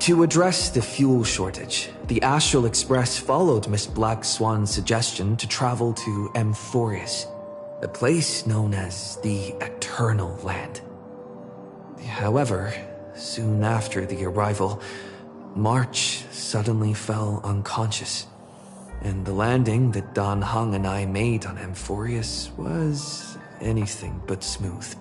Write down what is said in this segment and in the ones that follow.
To address the fuel shortage, the Astral Express followed Miss Black Swan's suggestion to travel to Amphorius, a place known as the Eternal Land. However, soon after the arrival, March suddenly fell unconscious, and the landing that Don Hung and I made on Amphorius was anything but smooth.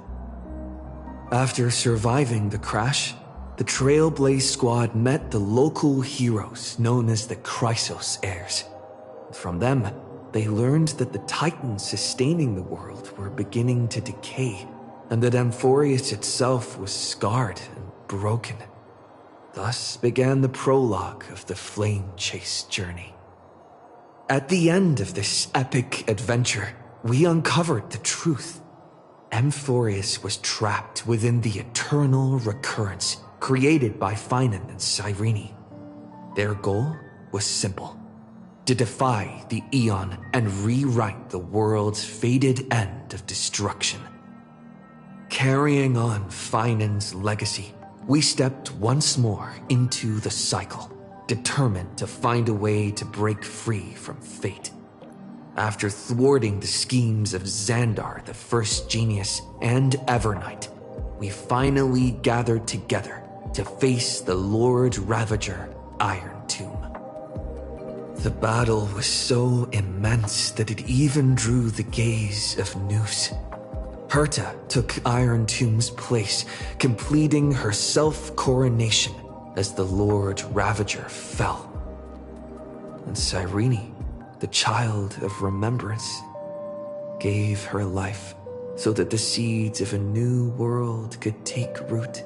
After surviving the crash, the Trailblaze squad met the local heroes known as the Chrysos heirs. From them, they learned that the titans sustaining the world were beginning to decay, and that Amphorius itself was scarred and broken. Thus began the prologue of the Flame Chase journey. At the end of this epic adventure, we uncovered the truth. Amphorius was trapped within the eternal recurrence created by Finan and Cyrene. Their goal was simple: to defy the Aeon and rewrite the world's fated end of destruction. Carrying on Finan's legacy, we stepped once more into the cycle, determined to find a way to break free from fate. After thwarting the schemes of Xandar, the First Genius, and Evernight, we finally gathered together to face the Lord Ravager Iron Tomb. The battle was so immense that it even drew the gaze of Noose. Herta took Iron Tomb's place, completing her self-coronation as the Lord Ravager fell. And Cyrene, the child of remembrance, gave her life so that the seeds of a new world could take root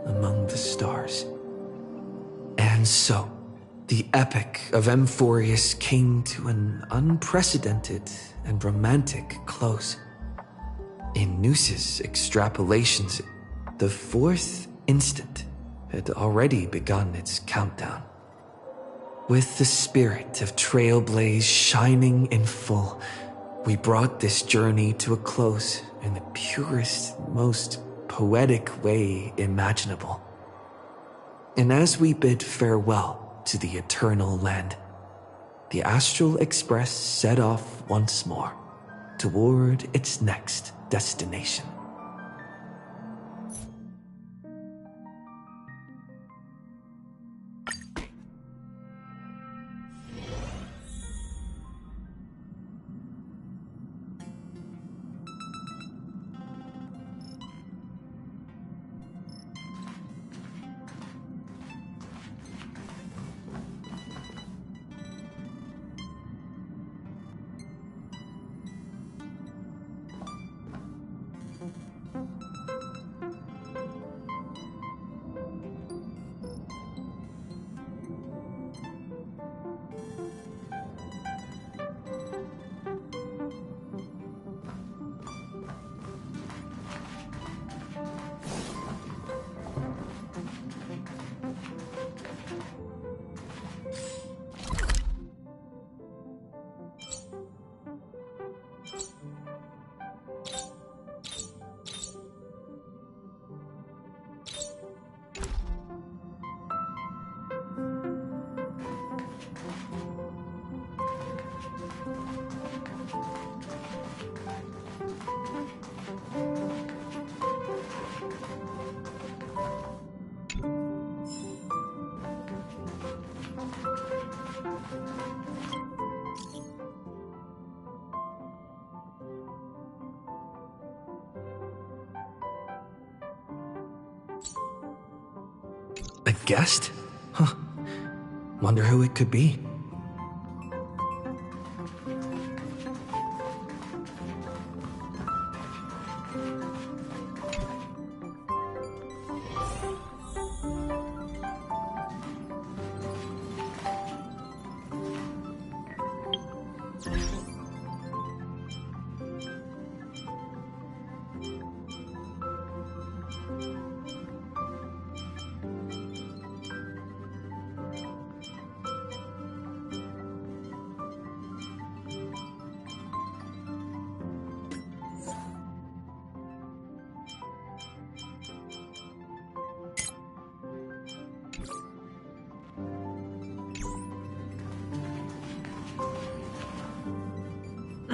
among the stars. And so, the epic of Amphorius came to an unprecedented and romantic close. In Noose's extrapolations, the fourth instant had already begun its countdown. With the spirit of Trailblaze shining in full, we brought this journey to a close in the purest, most poetic way imaginable. And as we bid farewell to the Eternal Land, the Astral Express set off once more toward its next destination. A guest? Huh. Wonder who it could be.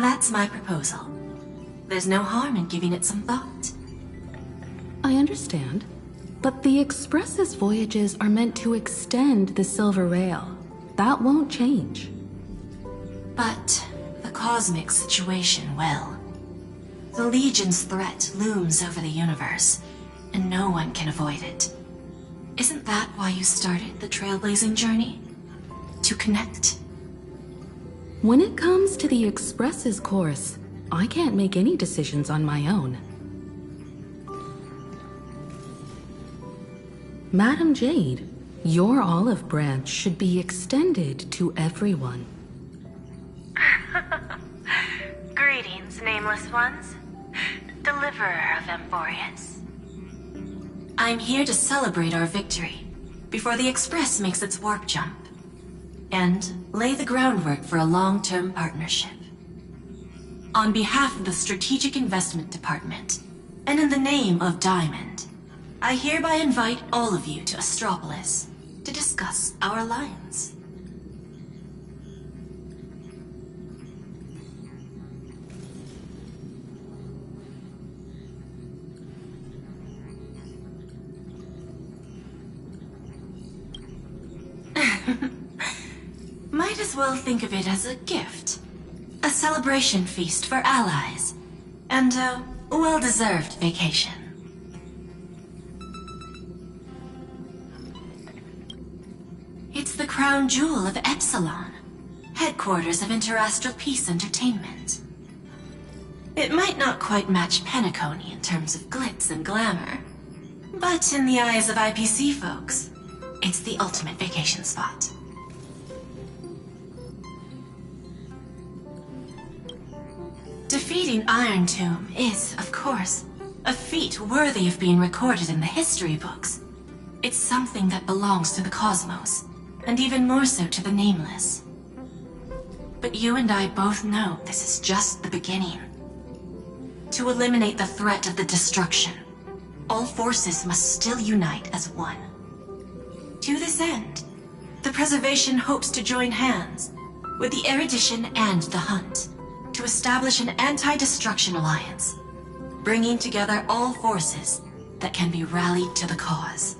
that's my proposal. There's no harm in giving it some thought. I understand, but the Express's voyages are meant to extend the Silver Rail. That won't change. But the cosmic situation will. The Legion's threat looms over the universe, and no one can avoid it. Isn't that why you started the trailblazing journey? To connect? When it comes to the Express's course, I can't make any decisions on my own. Madam Jade, your olive branch should be extended to everyone. Greetings, nameless ones. Deliverer of Emphorius. I'm here to celebrate our victory before the Express makes its warp jump, and lay the groundwork for a long-term partnership. On behalf of the Strategic Investment Department, and in the name of Diamond, I hereby invite all of you to Astropolis to discuss our alliance. Might as well think of it as a gift. A celebration feast for allies. And a well-deserved vacation. It's the crown jewel of Epsilon, headquarters of Interastral Peace Entertainment. It might not quite match Penacony in terms of glitz and glamour, but in the eyes of IPC folks, it's the ultimate vacation spot. Defeating Iron Tomb is, of course, a feat worthy of being recorded in the history books. It's something that belongs to the cosmos, and even more so to the Nameless. But you and I both know this is just the beginning. To eliminate the threat of the destruction, all forces must still unite as one. To this end, the Preservation hopes to join hands with the Erudition and the Hunt to establish an anti-destruction alliance, bringing together all forces that can be rallied to the cause.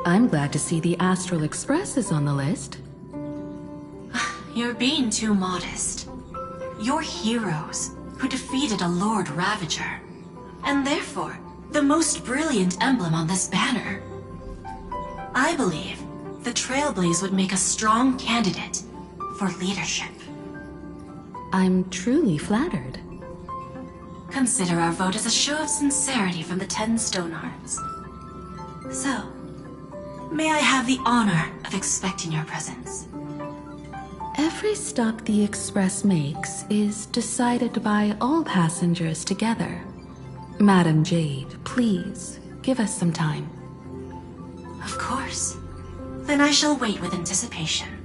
I'm glad to see the Astral Express is on the list. You're being too modest. You're heroes who defeated a Lord Ravager, and therefore the most brilliant emblem on this banner. I believe the Trailblaze would make a strong candidate for leadership. I'm truly flattered. Consider our vote as a show of sincerity from the 10 Stonehearts. So, may I have the honor of expecting your presence? Every stop the Express makes is decided by all passengers together. Madam Jade, please, give us some time. Of course. Then I shall wait with anticipation.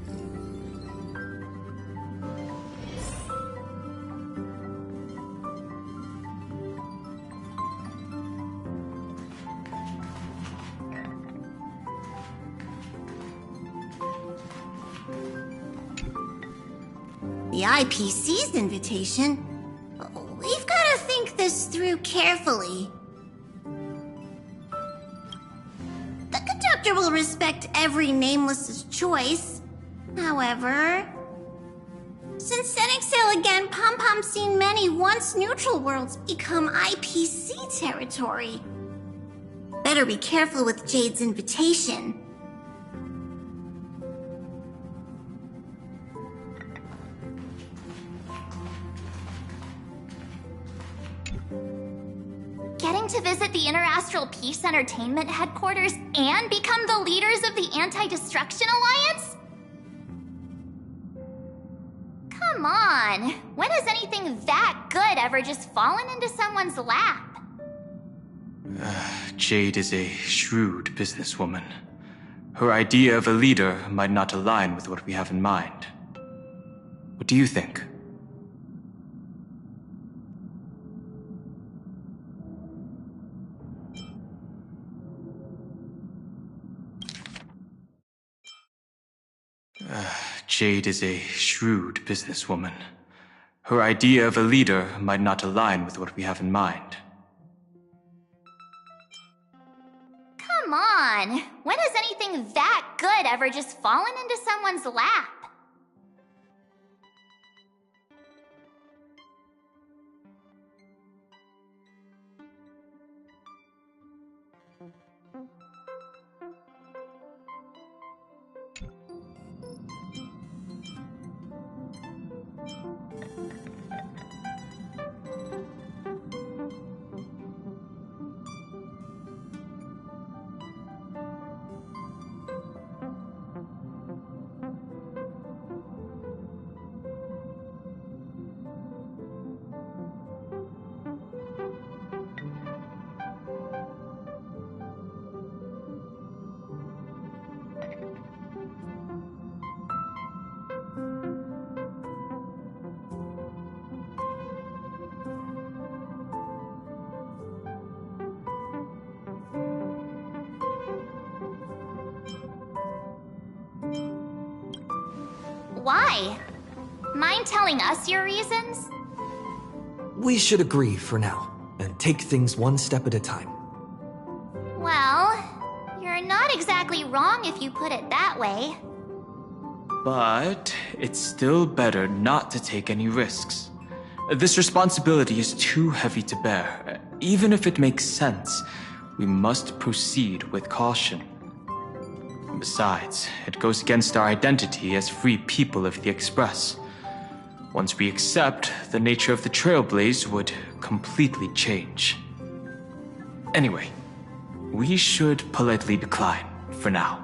The IPC's invitation? We've got to think this through carefully. The conductor will respect every Nameless's choice. However, since setting sail again, Pom-Pom's seen many once neutral worlds become IPC territory. Better be careful with Jade's invitation. Getting to visit the Interastral Peace Entertainment headquarters and become the leaders of the Anti-Destruction Alliance? Come on, when has anything that good ever just fallen into someone's lap? Jade is a shrewd businesswoman. Her idea of a leader might not align with what we have in mind. What do you think? Jade is a shrewd businesswoman. Her idea of a leader might not align with what we have in mind. Come on! When has anything that good ever just fallen into someone's lap? Why? Mind telling us your reasons? We should agree for now, and take things one step at a time. Well, you're not exactly wrong if you put it that way. But it's still better not to take any risks. This responsibility is too heavy to bear. Even if it makes sense, we must proceed with caution. Besides, it goes against our identity as free people of the Express. Once we accept, the nature of the Trailblaze would completely change. Anyway, we should politely decline for now.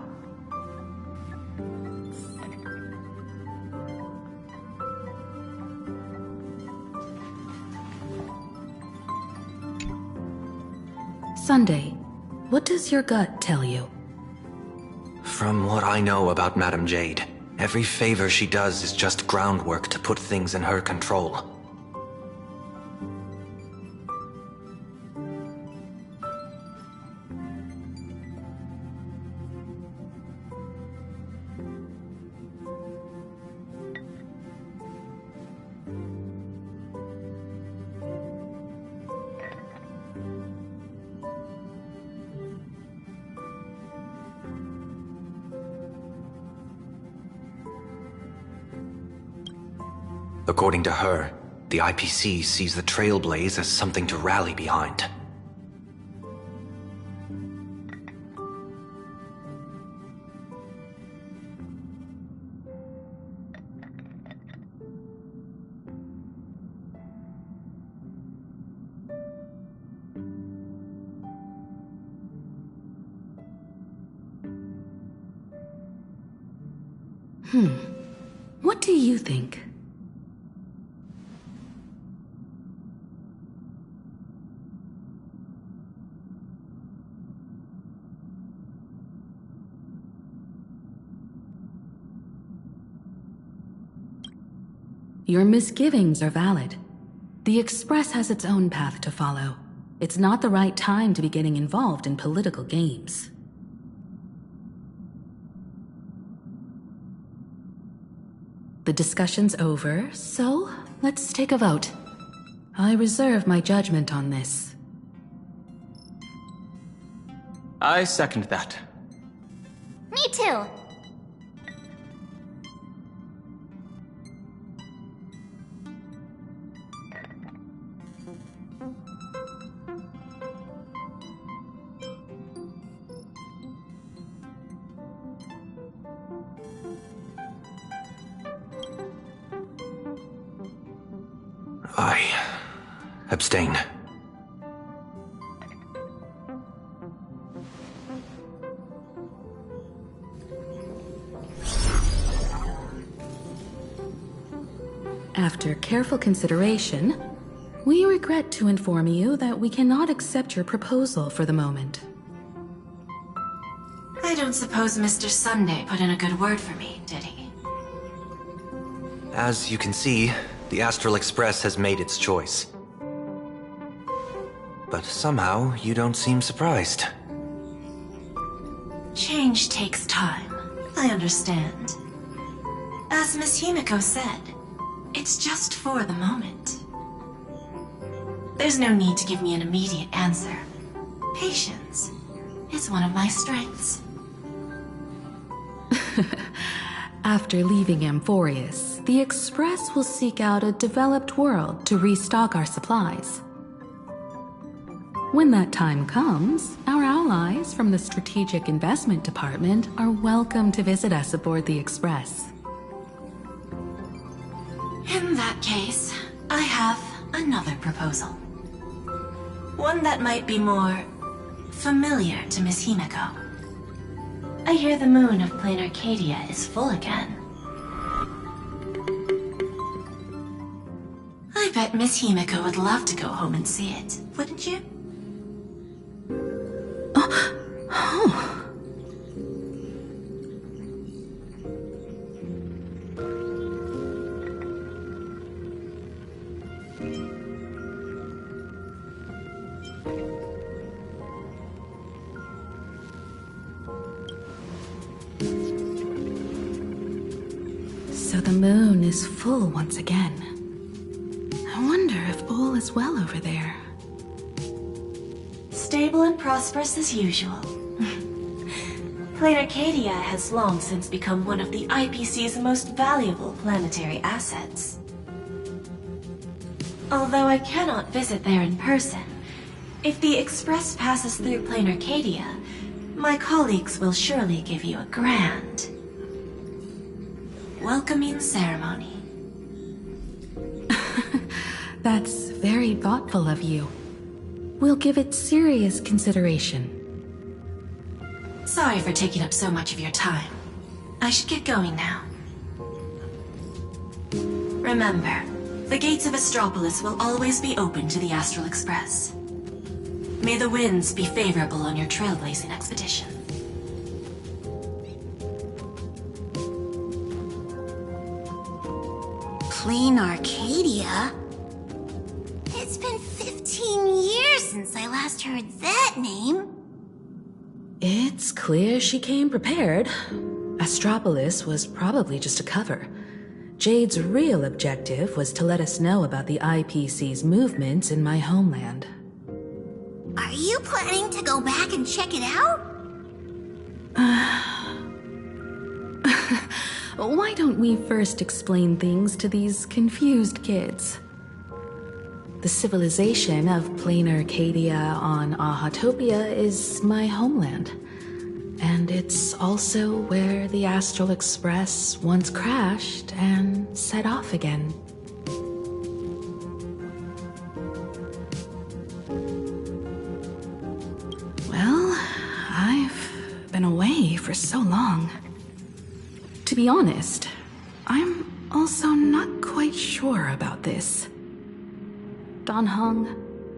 Sunday, what does your gut tell you? From what I know about Madame Jade, every favor she does is just groundwork to put things in her control. According to her, the IPC sees the Trailblaze as something to rally behind. What do you think? Your misgivings are valid. The Express has its own path to follow. It's not the right time to be getting involved in political games. The discussion's over, so let's take a vote. I reserve my judgment on this. I second that. Me too. I abstain. After careful consideration, we regret to inform you that we cannot accept your proposal for the moment. I don't suppose Mr. Sunday put in a good word for me, did he? As you can see, the Astral Express has made its choice. But somehow, you don't seem surprised. Change takes time. I understand. As Miss Himiko said, It's just for the moment. There's no need to give me an immediate answer. Patience is one of my strengths. After leaving Amphorius, the Express will seek out a developed world to restock our supplies. When that time comes, our allies from the Strategic Investment Department are welcome to visit us aboard the Express. In that case, I have another proposal. One that might be more familiar to Miss Himeko. I hear the moon of Plain Arcadia is full again. I bet Miss Himeko would love to go home and see it, wouldn't you? So the moon is full once again. I wonder if all is well over there. Stable and prosperous as usual. Plain Arcadia has long since become one of the IPC's most valuable planetary assets. Although I cannot visit there in person, if the Express passes through Plain Arcadia, my colleagues will surely give you a grand welcoming ceremony. That's very thoughtful of you. We'll give it serious consideration. Sorry for taking up so much of your time. I should get going now. Remember, the gates of Astropolis will always be open to the Astral Express. May the winds be favorable on your trailblazing expedition. Plain Arcadia? It's been 15 years since I last heard that name. It's clear she came prepared. Astropolis was probably just a cover. Jade's real objective was to let us know about the IPC's movements in my homeland. Are you planning to go back and check it out? Why don't we first explain things to these confused kids? The civilization of Plain Arcadia on Ahatopia is my homeland. And it's also where the Astral Express once crashed and set off again. Well, I've been away for so long. To be honest, I'm also not quite sure about this. Dan Heng,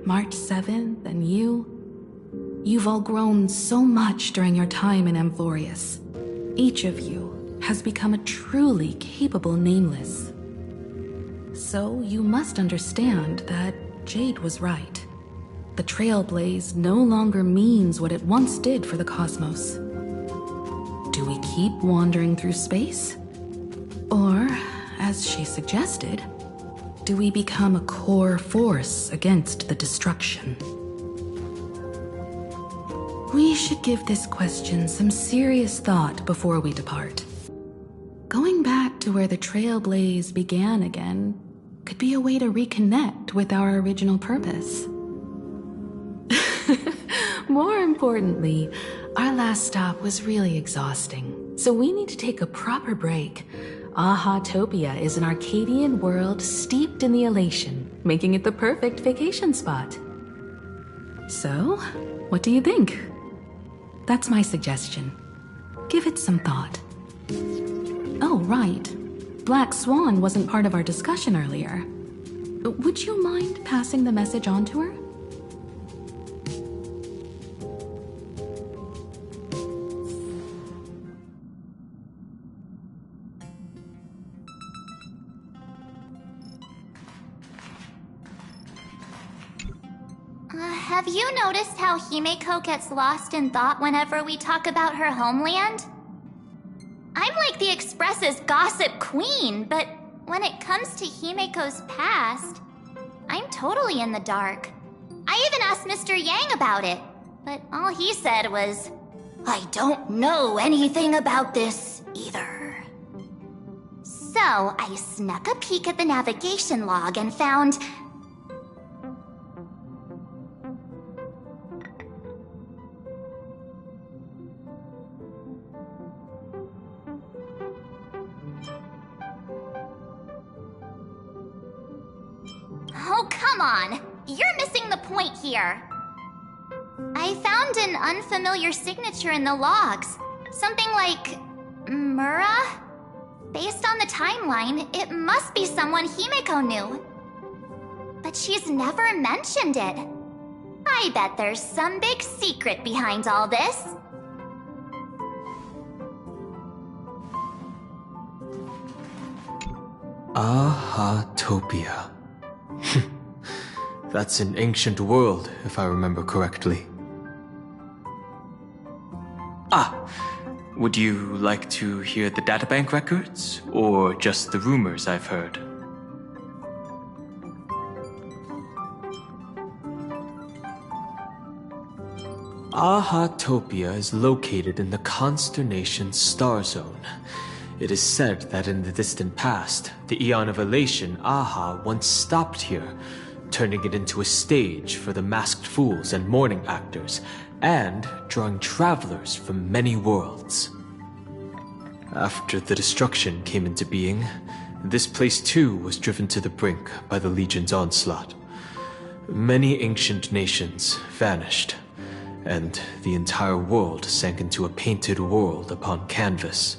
March 7th, and you've all grown so much during your time in Amphorius. Each of you has become a truly capable Nameless. So you must understand that Jade was right. The Trailblaze no longer means what it once did for the cosmos. Do we keep wandering through space? Or, as she suggested, do we become a core force against the destruction? We should give this question some serious thought before we depart. Going back to where the Trailblaze began again could be a way to reconnect with our original purpose. More importantly, our last stop was really exhausting, so we need to take a proper break. Ahatopia is an Arcadian world steeped in the elation, making it the perfect vacation spot. So, what do you think? That's my suggestion. Give it some thought. Oh, right. Black Swan wasn't part of our discussion earlier. Would you mind passing the message on to her? Have you noticed how Himeko gets lost in thought whenever we talk about her homeland? I'm like the Express's gossip queen, but when it comes to Himeko's past, I'm totally in the dark. I even asked Mr. Yang about it, but all he said was, "I don't know anything about this either." So I snuck a peek at the navigation log and found... Oh, come on! You're missing the point here. I found an unfamiliar signature in the logs. Something like... Mura? Based on the timeline, it must be someone Himeko knew. But she's never mentioned it. I bet there's some big secret behind all this. Ahatopia. That's an ancient world, if I remember correctly. Would you like to hear the databank records, or just the rumors I've heard? Ahatopia is located in the constellation Star Zone. It is said that in the distant past, the Eon of Elation, Aha, once stopped here, turning it into a stage for the masked fools and mourning actors, and drawing travelers from many worlds. After the destruction came into being, this place too was driven to the brink by the Legion's onslaught. Many ancient nations vanished, and the entire world sank into a painted world upon canvas.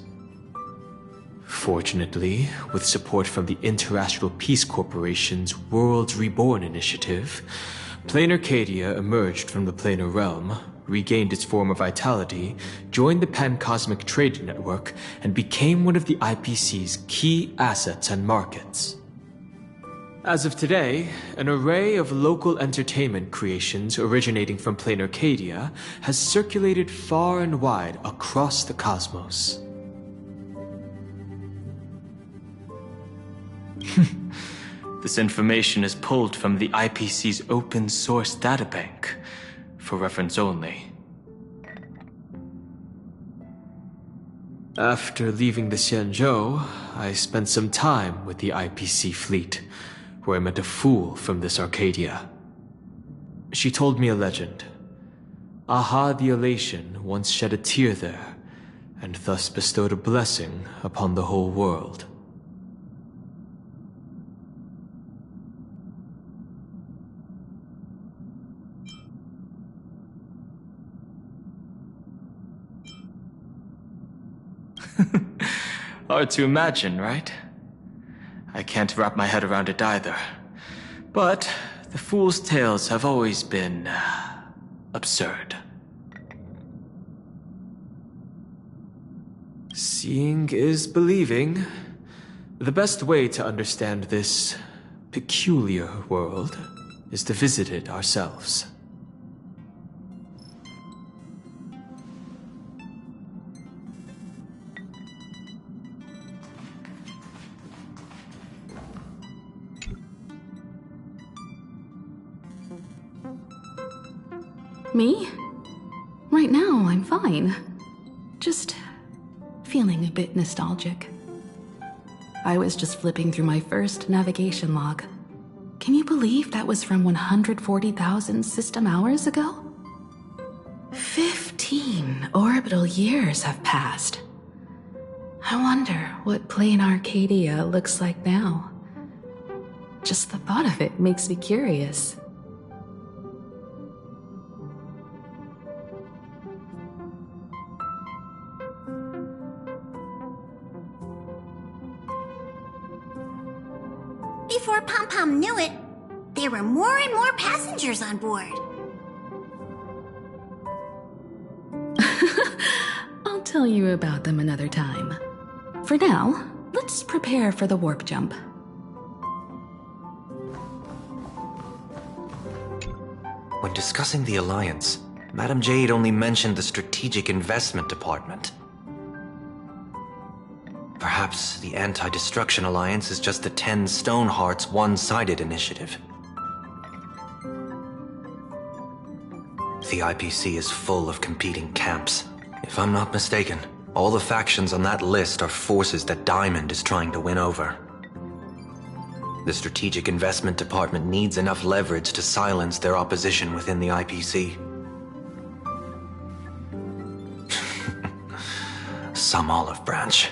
Fortunately, with support from the Interastral Peace Corporation's Worlds Reborn initiative, Planar Cadia emerged from the Planar Realm, regained its former vitality, joined the Pan-Cosmic Trade Network, and became one of the IPC's key assets and markets. As of today, an array of local entertainment creations originating from Planar Cadia has circulated far and wide across the cosmos. This information is pulled from the IPC's open source databank, for reference only. After leaving the Xianzhou, I spent some time with the IPC fleet, where I met a fool from this Arcadia. She told me a legend. Aha the Elation once shed a tear there, and thus bestowed a blessing upon the whole world. Hard to imagine, right? I can't wrap my head around it either. But the fool's tales have always been absurd. Seeing is believing. The best way to understand this peculiar world is to visit it ourselves. Me? Right now, I'm fine. Just feeling a bit nostalgic. I was just flipping through my first navigation log. Can you believe that was from 140,000 system hours ago? 15 orbital years have passed. I wonder what plain Arcadia looks like now. Just the thought of it makes me curious. Before Pom Pom knew it, there were more and more passengers on board. I'll tell you about them another time. For now, let's prepare for the warp jump. When discussing the Alliance, Madame Jade only mentioned the Strategic Investment Department. Perhaps Perhaps the Anti-Destruction Alliance is just the 10 Stonehearts one-sided initiative. The IPC is full of competing camps. If I'm not mistaken, all the factions on that list are forces that Diamond is trying to win over. The Strategic Investment Department needs enough leverage to silence their opposition within the IPC. Some olive branch.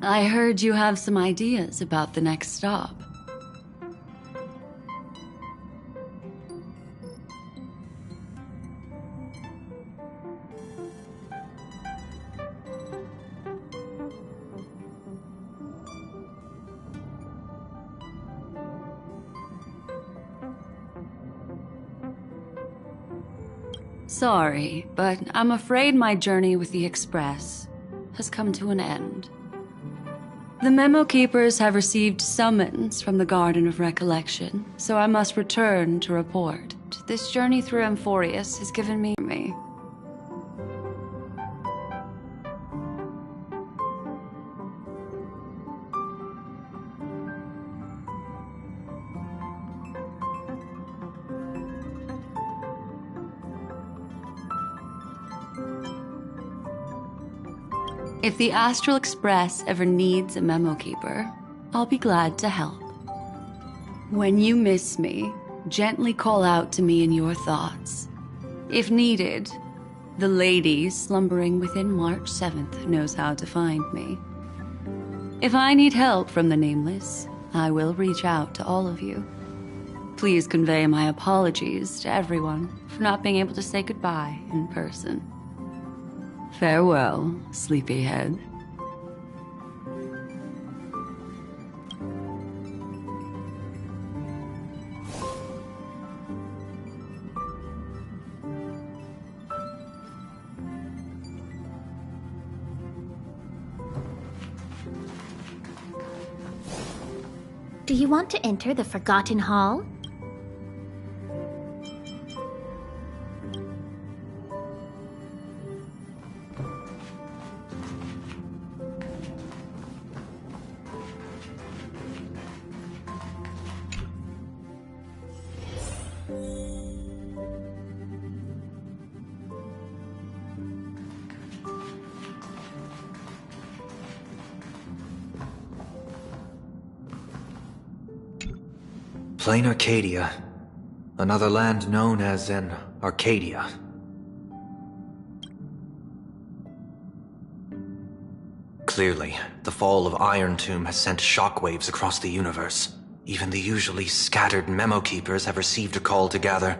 I heard you have some ideas about the next stop. Sorry, but I'm afraid my journey with the Express has come to an end. The Memo Keepers have received summons from the Garden of Recollection, so I must return to report. This journey through Amphorius has given me... If the Astral Express ever needs a Memo Keeper, I'll be glad to help. When you miss me, gently call out to me in your thoughts. If needed, the lady slumbering within March 7th knows how to find me. If I need help from the Nameless, I will reach out to all of you. Please convey my apologies to everyone for not being able to say goodbye in person. Farewell, sleepyhead. Do you want to enter the Forgotten Hall? Plain Arcadia. Another land known as an Arcadia. Clearly, the fall of Iron Tomb has sent shockwaves across the universe. Even the usually scattered Memo Keepers have received a call to gather.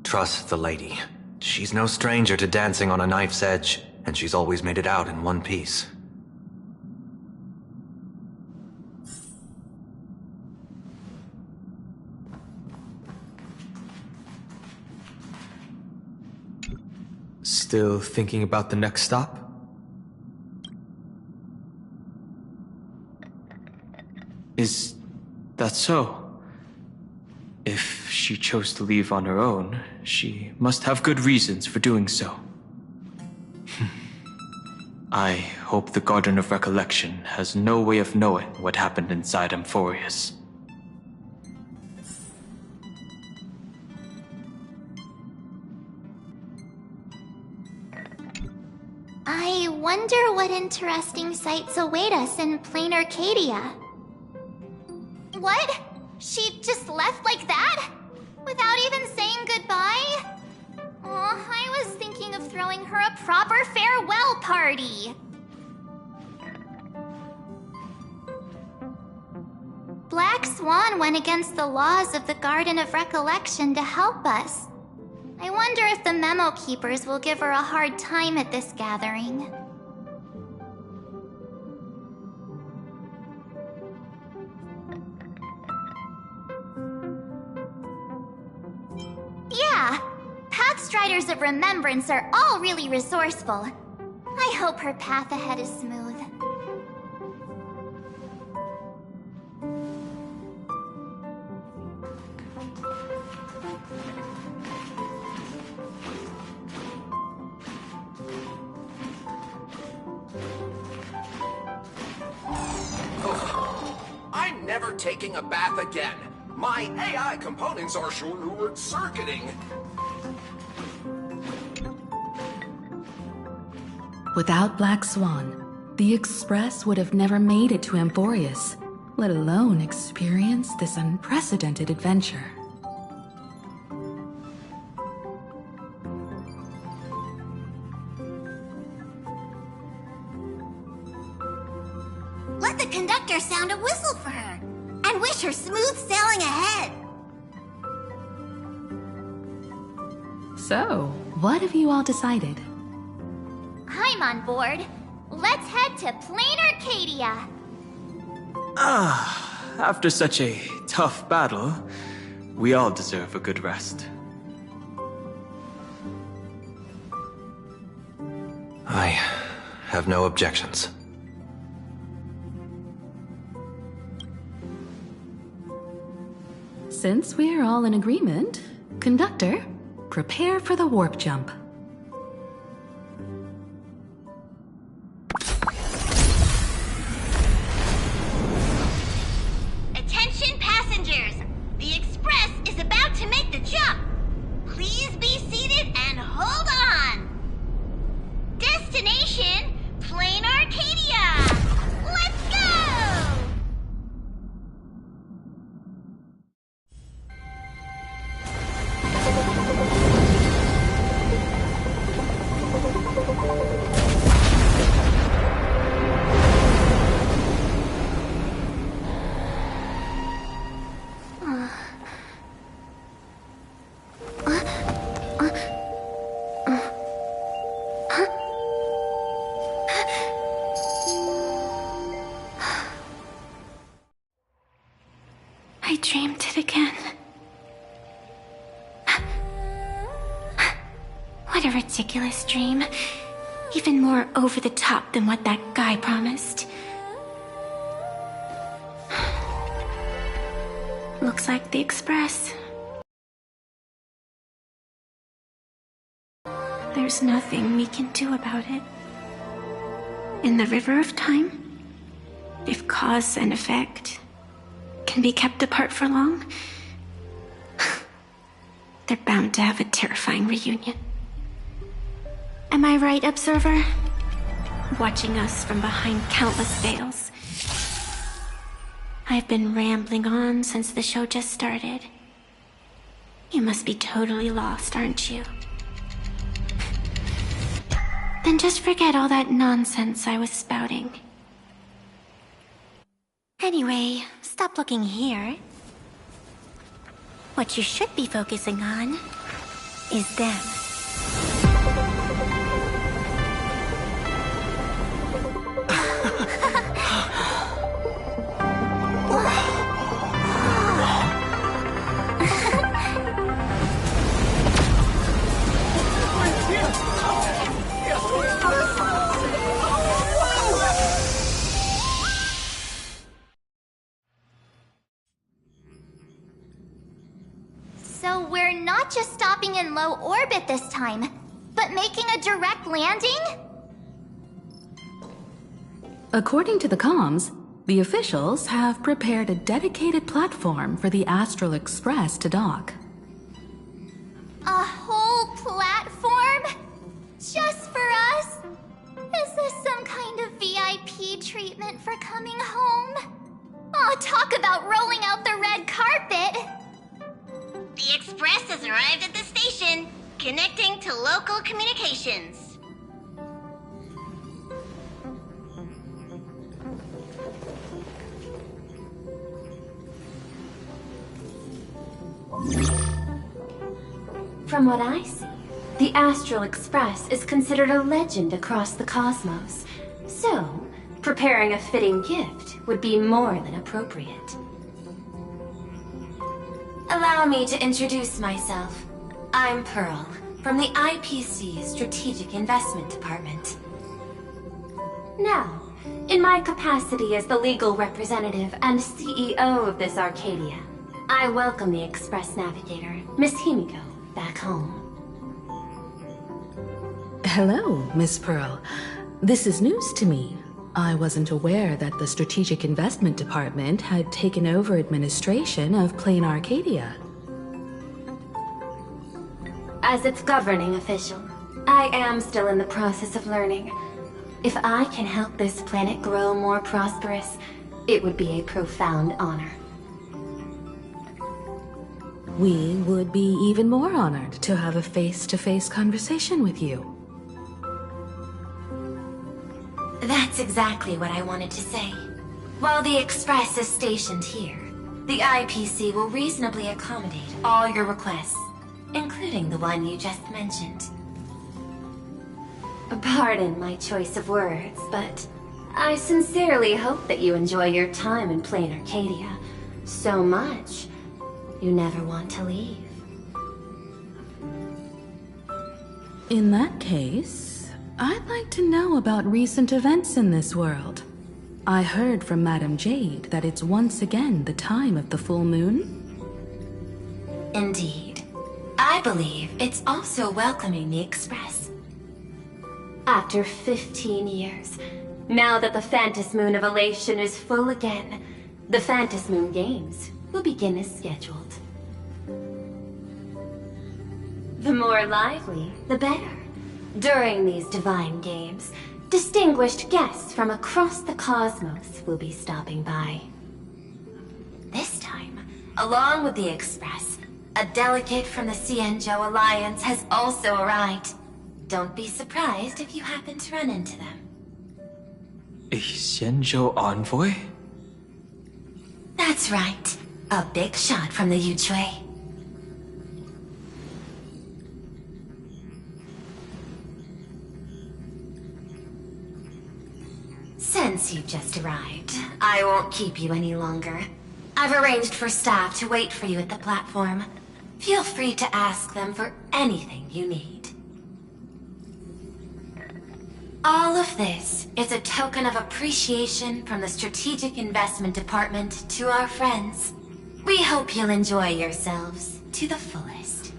Trust the lady. She's no stranger to dancing on a knife's edge, and she's always made it out in one piece. Still thinking about the next stop? Is that so? If she chose to leave on her own, she must have good reasons for doing so. I hope the Garden of Recollection has no way of knowing what happened inside Amphorius. I wonder what interesting sights await us in Plain Arcadia. What? She just left like that? Without even saying goodbye? Oh, I was thinking of throwing her a proper farewell party. Black Swan went against the laws of the Garden of Recollection to help us. I wonder if the Memo Keepers will give her a hard time at this gathering. Yeah, Pathstriders of Remembrance are all really resourceful. I hope her path ahead is smooth. I'm never taking a bath again. My AI components are short-circuiting. Without Black Swan, the Express would have never made it to Amphorius, let alone experience this unprecedented adventure. sound a whistle for her and wish her smooth sailing ahead. So, what have you all decided? I'm on board. Let's head to Plain Arcadia. After such a tough battle, we all deserve a good rest. I have no objections. Since we're all in agreement, Conductor, prepare for the warp jump. Attention passengers! The Express is about to make the jump. Please be seated and hold on. Destination, Plain Arcadia! Let's go! I dreamed it again. What a ridiculous dream. Even more over the top than what that guy promised. Looks like the Express. There's nothing we can do about it. In the river of time, if cause and effect can be kept apart for long, they're bound to have a terrifying reunion. Am I right, Observer? Watching us from behind countless veils. I've been rambling on since the show just started. You must be totally lost, aren't you? Then just forget all that nonsense I was spouting. Anyway, stop looking here. What you should be focusing on is them. So we're not just stopping in low orbit this time, but making a direct landing? According to the comms, the officials have prepared a dedicated platform for the Astral Express to dock. A whole platform? Just for us? Is this some kind of VIP treatment for coming home? Oh, talk about rolling out the red carpet! The Express has arrived at the station, connecting to local communications. From what I see, the Astral Express is considered a legend across the cosmos. So, preparing a fitting gift would be more than appropriate. Allow me to introduce myself. I'm Pearl, from the IPC Strategic Investment Department. Now, in my capacity as the legal representative and CEO of this Arcadia, I welcome the Express Navigator, Miss Himiko, back home. Hello, Miss Pearl. This is news to me. I wasn't aware that the Strategic Investment Department had taken over administration of Plain Arcadia. As its governing official, I am still in the process of learning. If I can help this planet grow more prosperous, it would be a profound honor. We would be even more honored to have a face-to-face conversation with you. That's exactly what I wanted to say. While the Express is stationed here, the IPC will reasonably accommodate all your requests, including the one you just mentioned. Pardon my choice of words, but I sincerely hope that you enjoy your time in Plain Arcadia so much you never want to leave. In that case, I'd like to know about recent events in this world. I heard from Madame Jade that it's once again the time of the full moon. Indeed. I believe it's also welcoming the Express. After 15 years, now that the Phantasmoon of Elation is full again, the Phantasmoon Games will begin as scheduled. The more lively, the better. During these divine games, distinguished guests from across the cosmos will be stopping by. This time, along with the Express, a delegate from the Xianzhou Alliance has also arrived. Don't be surprised if you happen to run into them. A Xianzhou envoy? That's right. A big shot from the Yuchui. Since you've just arrived, I won't keep you any longer. I've arranged for staff to wait for you at the platform. Feel free to ask them for anything you need. All of this is a token of appreciation from the Strategic Investment Department to our friends. We hope you'll enjoy yourselves to the fullest.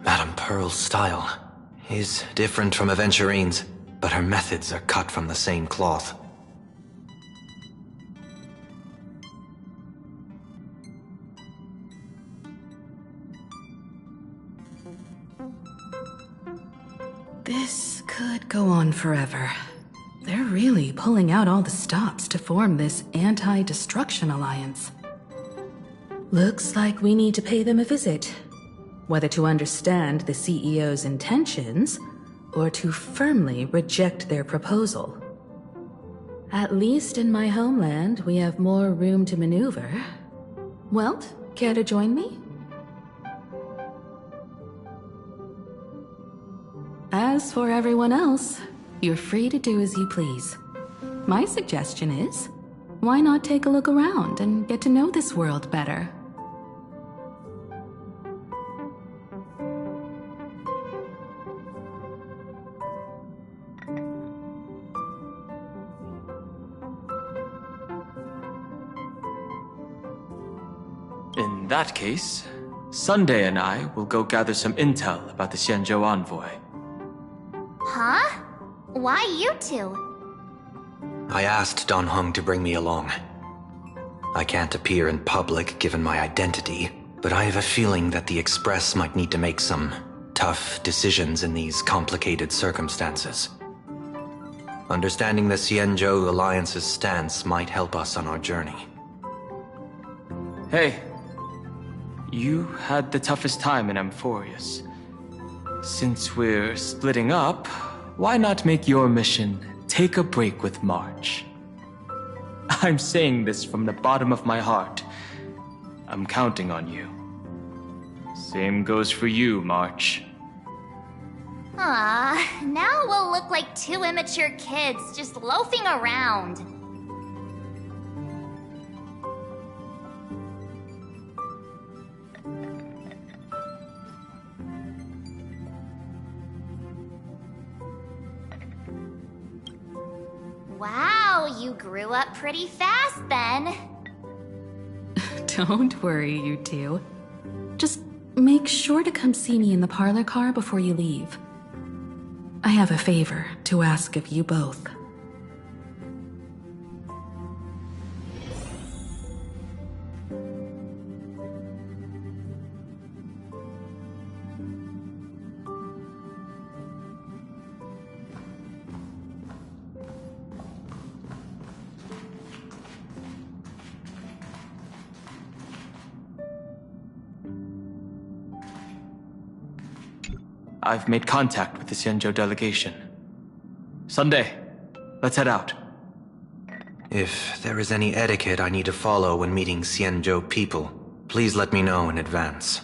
Madame Pearl's style is different from Aventurine's, but her methods are cut from the same cloth. This could go on forever. They're really pulling out all the stops to form this anti-destruction alliance. Looks like we need to pay them a visit. Whether to understand the CEO's intentions, or to firmly reject their proposal. At least in my homeland, we have more room to maneuver. Welt, care to join me? As for everyone else, you're free to do as you please. My suggestion is, why not take a look around and get to know this world better? In that case, Sunday and I will go gather some intel about the Xianzhou envoy. Huh? Why you two? I asked Don Hung to bring me along. I can't appear in public given my identity, but I have a feeling that the Express might need to make some tough decisions in these complicated circumstances. Understanding the Xianzhou Alliance's stance might help us on our journey. Hey, you had the toughest time in Amphorius. Since we're splitting up, why not make your mission take a break with March? I'm saying this from the bottom of my heart. I'm counting on you. Same goes for you, March. Ah, now we'll look like two immature kids just loafing around. Wow, you grew up pretty fast then. Don't worry, you two. Just make sure to come see me in the parlor car before you leave. I have a favor to ask of you both. I've made contact with the Xianzhou delegation. Sunday, let's head out. If there is any etiquette I need to follow when meeting Xianzhou people, please let me know in advance.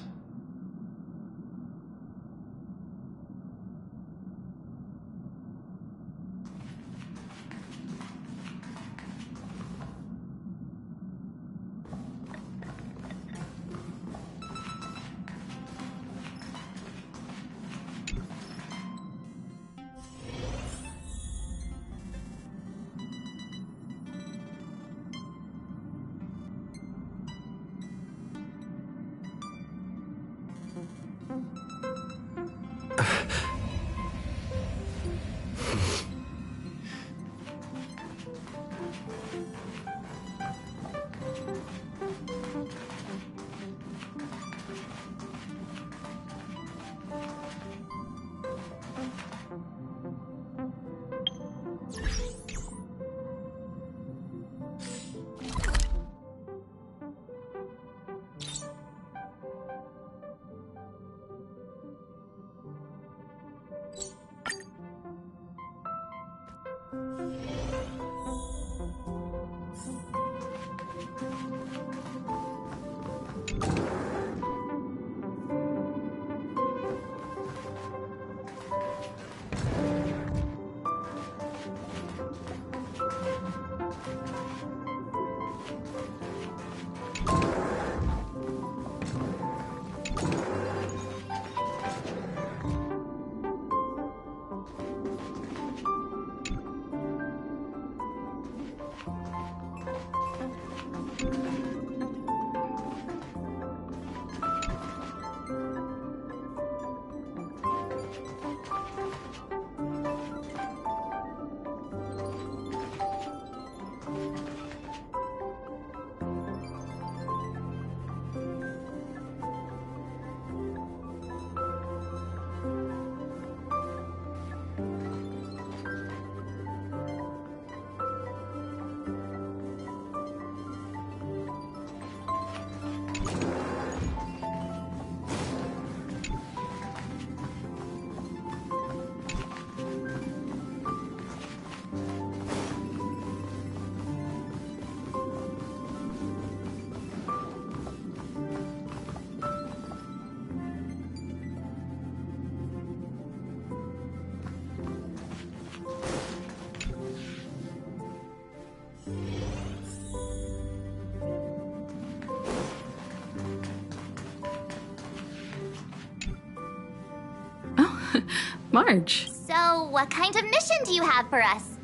Marge. So, what kind of mission do you have for us?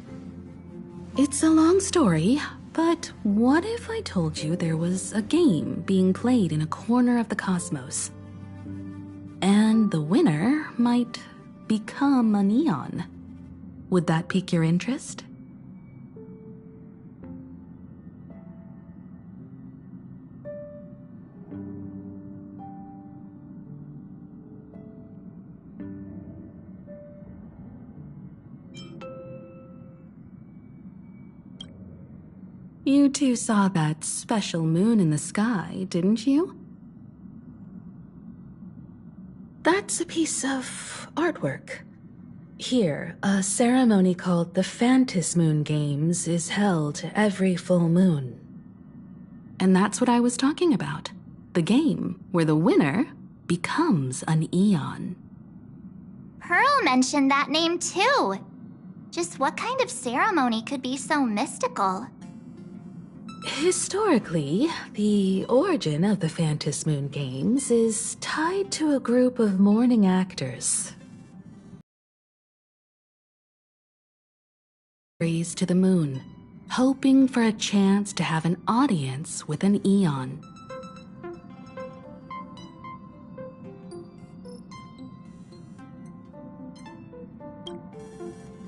It's a long story, but what if I told you there was a game being played in a corner of the cosmos? And the winner might become a neon. Would that pique your interest? You two saw that special moon in the sky, didn't you? That's a piece of artwork. Here, a ceremony called the Phantom Moon Games is held every full moon. And that's what I was talking about. The game where the winner becomes an Eon. Pearl mentioned that name too. Just what kind of ceremony could be so mystical? Historically, the origin of the Phantom Moon Games is tied to a group of mourning actors. Raised to the moon, hoping for a chance to have an audience with an Eon.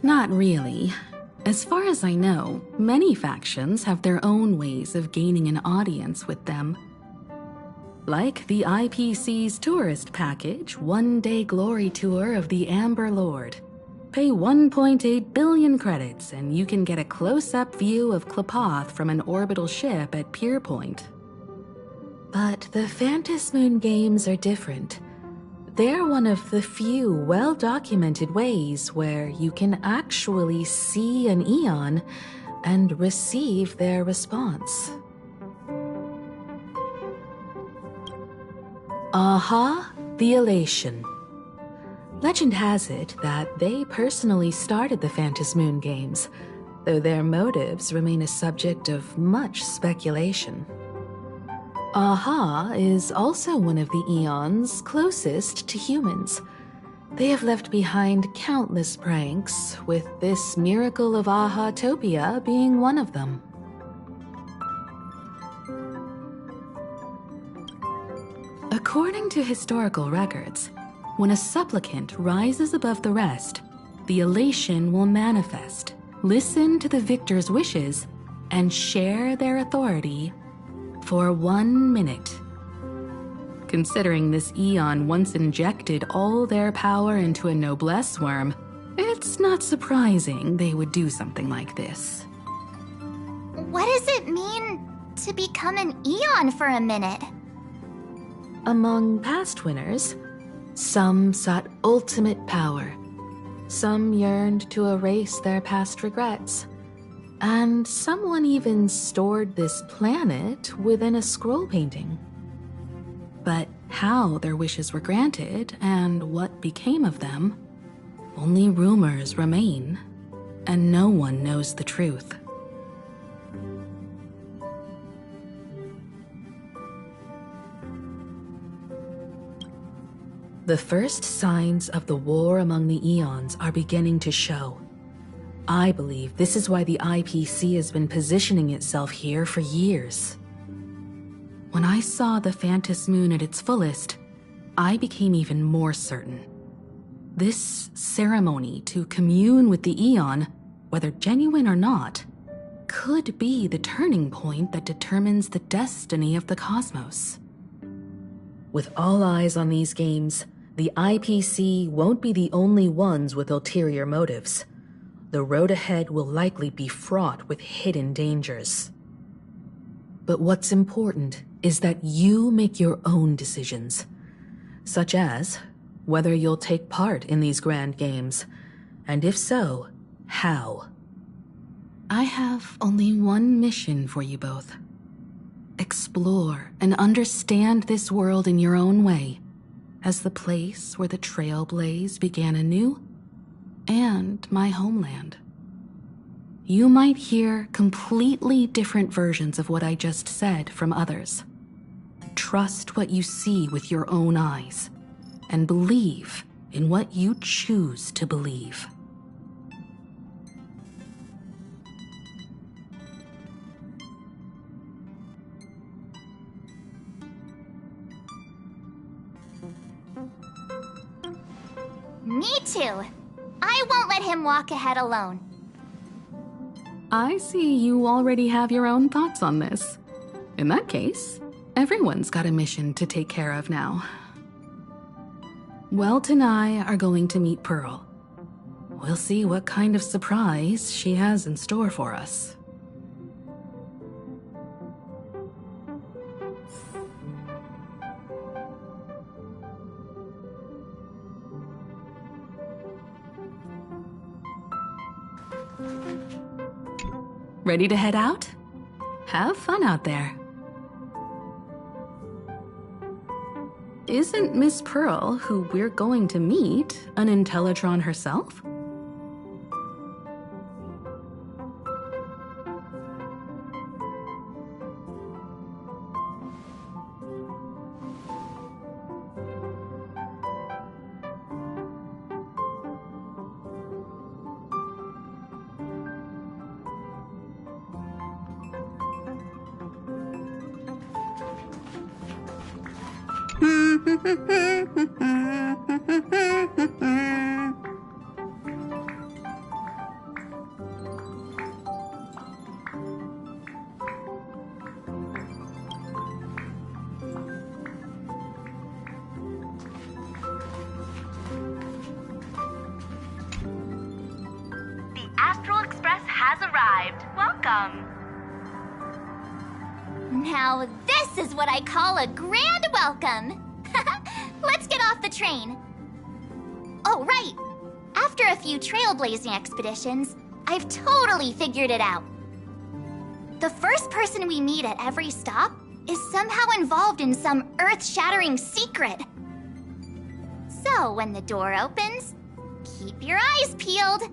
Not really. As far as I know, many factions have their own ways of gaining an audience with them. Like the IPC's tourist package, one-day glory tour of the Amber Lord. Pay 1.8 billion credits and you can get a close-up view of Klapoth from an orbital ship at Pier Point. But the Phantom Moon Games are different. They're one of the few well-documented ways where you can actually see an Eon and receive their response. Aha, the Elation. Legend has it that they personally started the Phantom Moon games, though their motives remain a subject of much speculation. Aha is also one of the Eons closest to humans. They have left behind countless pranks, with this miracle of Aha-topia being one of them. According to historical records, when a supplicant rises above the rest, the elation will manifest, listen to the victor's wishes, and share their authority for 1 minute. Considering this Eon once injected all their power into a noblesse worm, it's not surprising they would do something like this. What does it mean to become an Eon for a minute? Among past winners, some sought ultimate power, some yearned to erase their past regrets, and someone even stored this planet within a scroll painting. But how their wishes were granted and what became of them, only rumors remain, and no one knows the truth. The first signs of the war among the Eons are beginning to show. I believe this is why the IPC has been positioning itself here for years. When I saw the Phantom Moon at its fullest, I became even more certain. This ceremony to commune with the Eon, whether genuine or not, could be the turning point that determines the destiny of the cosmos. With all eyes on these games, the IPC won't be the only ones with ulterior motives. The road ahead will likely be fraught with hidden dangers. But what's important is that you make your own decisions, such as whether you'll take part in these grand games, and if so, how. I have only one mission for you both. Explore and understand this world in your own way, as the place where the Trailblaze began anew, and my homeland. You might hear completely different versions of what I just said from others. Trust what you see with your own eyes, and believe in what you choose to believe. Me too. I won't let him walk ahead alone. I see you already have your own thoughts on this. In that case, everyone's got a mission to take care of now. Welt and I are going to meet Pearl. We'll see what kind of surprise she has in store for us. Ready to head out? Have fun out there. Isn't Miss Pearl, who we're going to meet, an Intellitron herself? The Astral Express has arrived. Welcome. Now this is what I call a grand welcome. let's get off the train. Oh, right. After a few trailblazing expeditions, I've totally figured it out. The first person we meet at every stop is somehow involved in some earth-shattering secret. So when the door opens, keep your eyes peeled.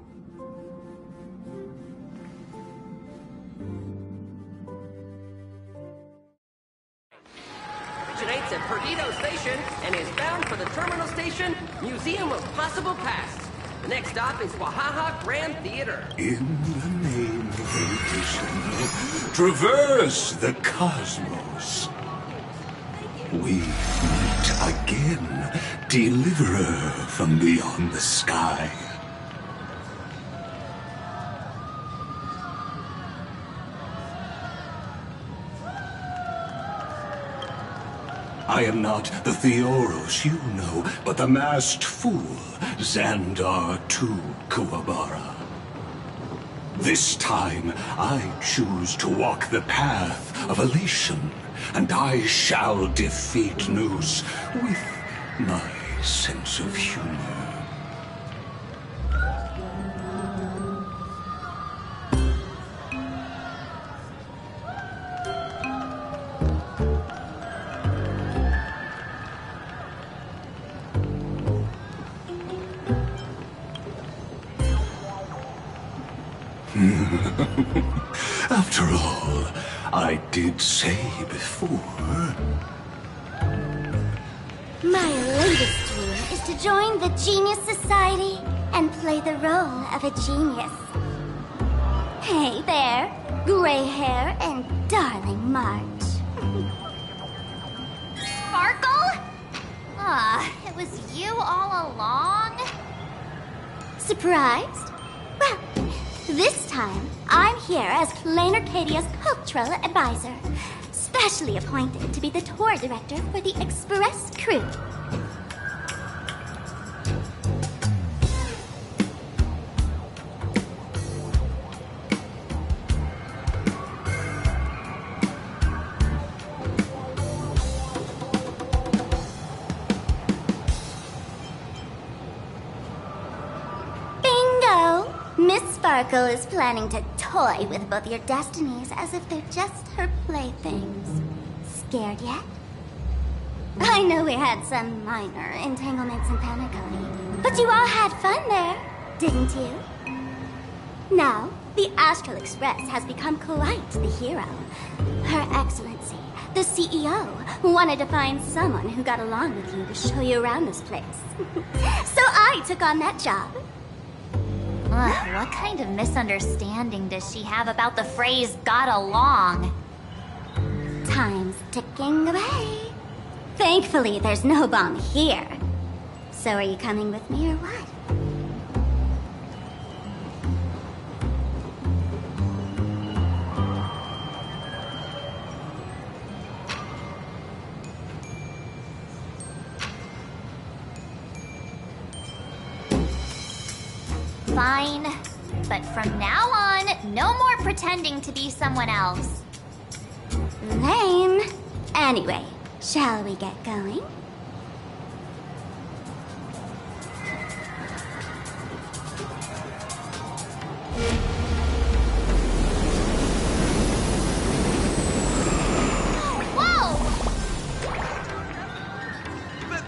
Originates at Perdido Station and is bound for the terminal station, Museum of Possible Pasts. The next stop is Wahaha Grand Theater. In the name of ambition, traverse the cosmos. We meet again, deliverer from beyond the sky. I am not the Theoros you know, but the masked fool, Xandar II Kuwabara. This time, I choose to walk the path of elation, and I shall defeat Noose with my sense of humor. After all, I did say before. My latest dream is to join the Genius Society and play the role of a genius. Hey there, gray hair and darling March. Sparkle? Ah, it was you all along? Surprised? Well, this time, I'm here as Plain Arcadia's cultural advisor, specially appointed to be the tour director for the Express crew. Miss Sparkle is planning to toy with both your destinies as if they're just her playthings. Scared yet? I know we had some minor entanglements in Panacotti, but you all had fun there, didn't you? Now, the Astral Express has become quite the hero. Her Excellency, the CEO, wanted to find someone who got along with you to show you around this place. So I took on that job. Ugh, what kind of misunderstanding does she have about the phrase got along? Time's ticking away. Thankfully, there's no bomb here. So are you coming with me or what? Fine. But from now on, no more pretending to be someone else. Lame. Anyway, shall we get going?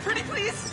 Pretty please?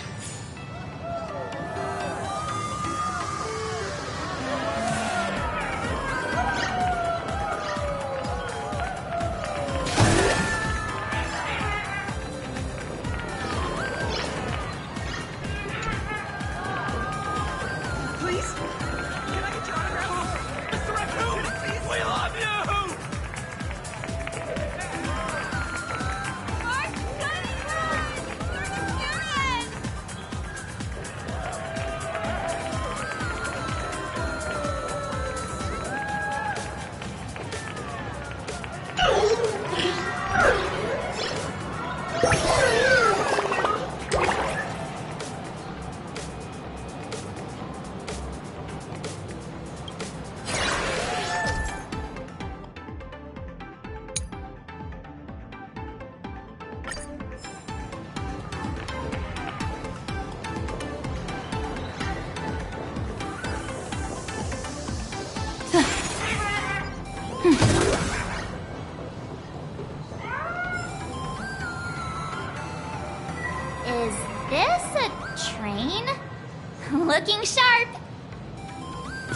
looking sharp.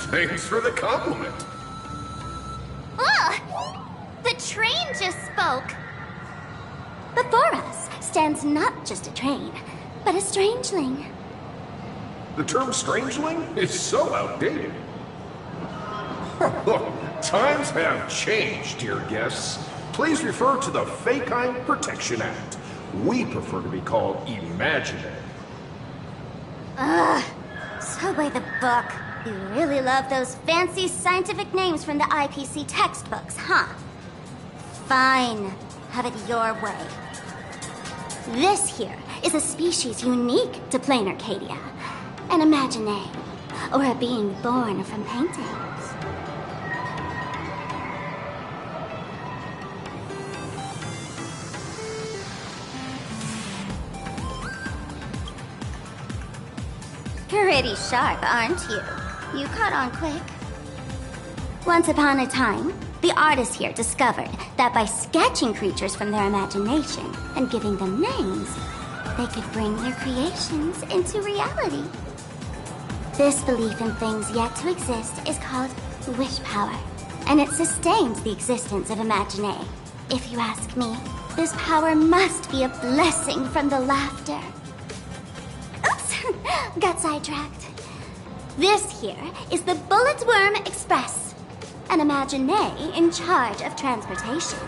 Thanks for the compliment. Ugh! The train just spoke. Before us stands not just a train, but a strangeling. The term strangeling is so outdated. Times have changed, dear guests. Please refer to the Fekine Protection Act. We prefer to be called imaginary. Ugh. So by the book. You really love those fancy scientific names from the IPC textbooks, huh? Fine. Have it your way. This here is a species unique to plain Arcadia. An imagine, or a being born from paintings. Pretty sharp, aren't you? You caught on quick. Once upon a time, the artists here discovered that by sketching creatures from their imagination and giving them names, they could bring their creations into reality. This belief in things yet to exist is called wish power, and it sustains the existence of imagine. If you ask me, this power must be a blessing from the laughter. Oops, got sidetracked. This here is the Bullet Worm Express, an imagine in charge of transportation.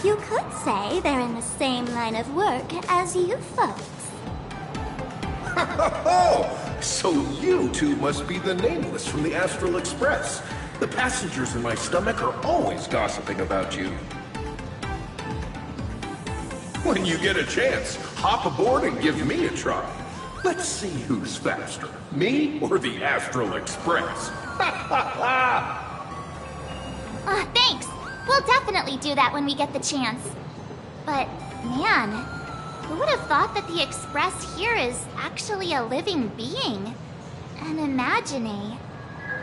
You could say they're in the same line of work as you folks. So you two must be the Nameless from the Astral Express. The passengers in my stomach are always gossiping about you. When you get a chance, hop aboard and give me a try. Let's see who's faster, me or the Astral Express. Thanks. We'll definitely do that when we get the chance. But, man, who would have thought that the Express here is actually a living being? An imagine.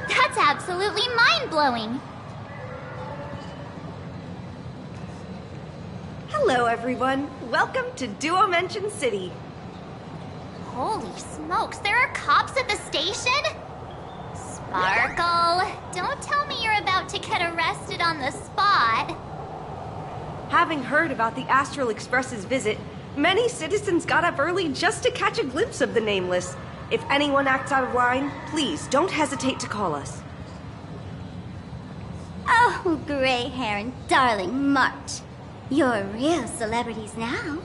That's absolutely mind-blowing. Hello, everyone. Welcome to Duo-Mention City. Holy smokes, there are cops at the station? Sparkle, don't tell me you're about to get arrested on the spot. Having heard about the Astral Express's visit, many citizens got up early just to catch a glimpse of the Nameless. If anyone acts out of line, please don't hesitate to call us. Oh, gray hair and darling March. You're real celebrities now.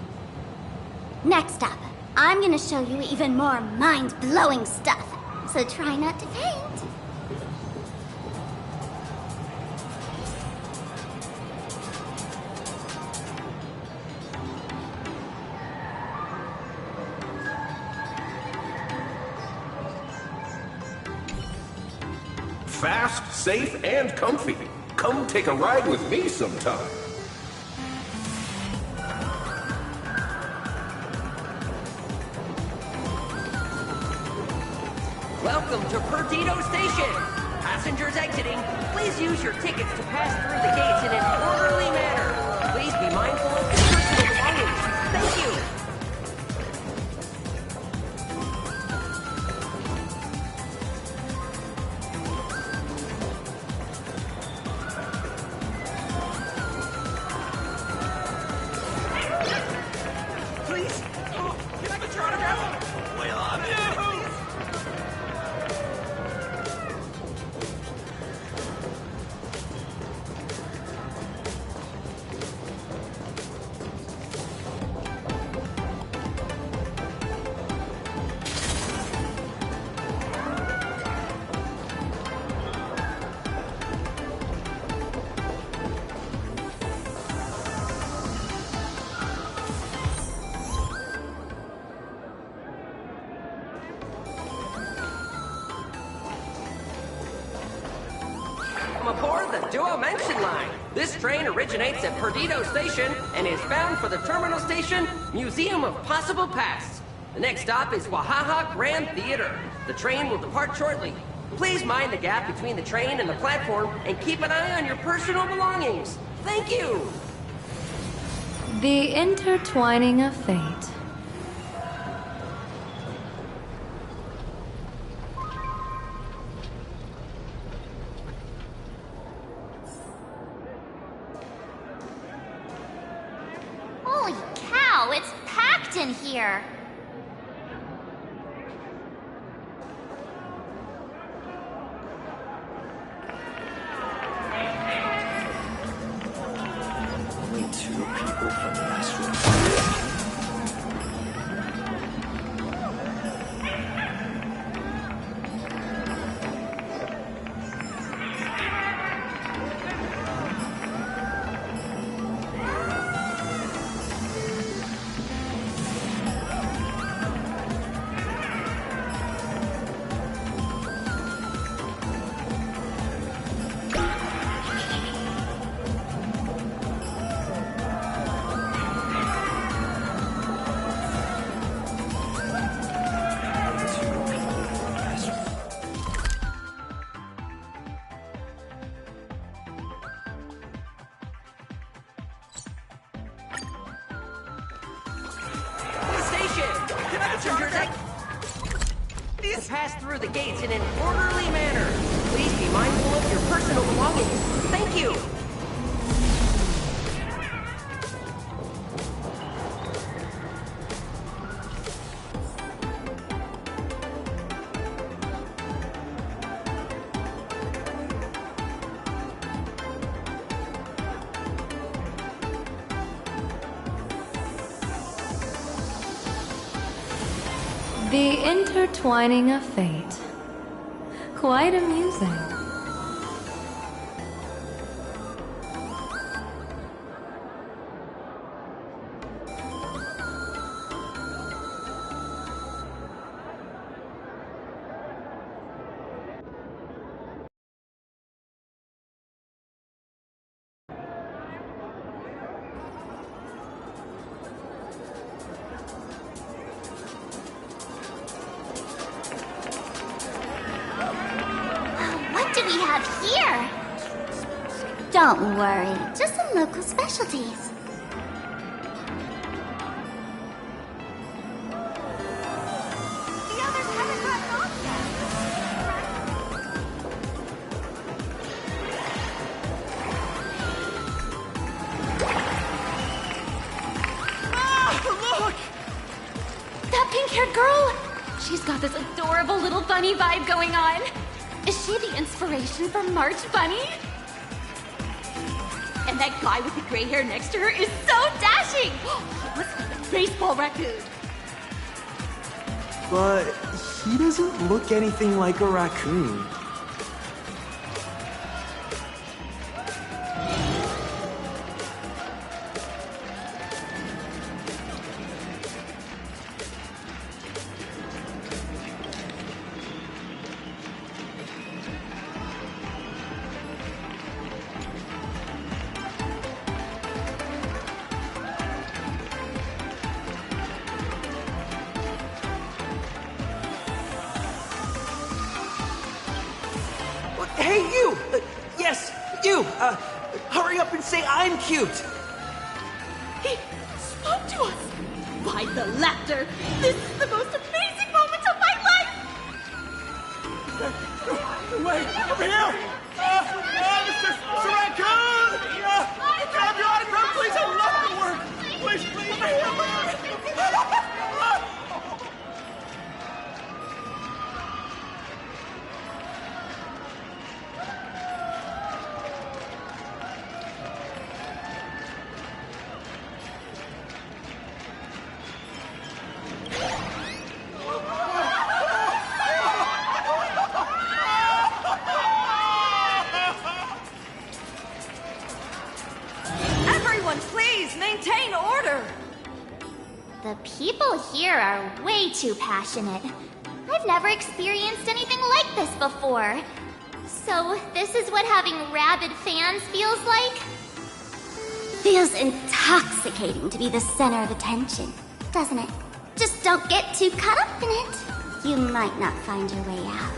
Next up, I'm gonna show you even more mind-blowing stuff, so try not to faint. Fast, safe, and comfy. Come take a ride with me sometime. Welcome to Perdido Station! Passengers exiting, please use your tickets to pass through the gates in an orderly manner. Please be mindful of your personal belongings. Thank you! Please! Oh, can I get your autograph? We love you! Welcome aboard the Duo-Mention line. This train originates at Perdido Station and is bound for the terminal station, Museum of Possible Pasts. The next stop is Wahaha Grand Theater. The train will depart shortly. Please mind the gap between the train and the platform and keep an eye on your personal belongings. Thank you! The intertwining of fate. packed in here. Only 2 people from the astral. Pass through the gates in an orderly manner. Please be mindful of your personal belongings. Thank you. The intertwining of fate. Quite amusing. Here! Don't worry, just some local specialties. The others haven't gotten off yet. Ah, look! That pink-haired girl! She's got this adorable little bunny vibe going on. Is she the inspiration for March Bunny? And that guy with the gray hair next to her is so dashing! He looks like a baseball raccoon. But he doesn't look anything like a raccoon. Hey, you! Yes, you! Hurry up and say I'm cute! He spoke to us! By the laughter! This is the most amazing moment of my life! Wait, over here! Mr. Raccoon! Can I have your autograph, please? I love your work! Please, over here! Please, maintain order! The people here are way too passionate. I've never experienced anything like this before. So, this is what having rabid fans feels like? Feels intoxicating to be the center of attention, doesn't it? Just don't get too caught up in it. You might not find your way out.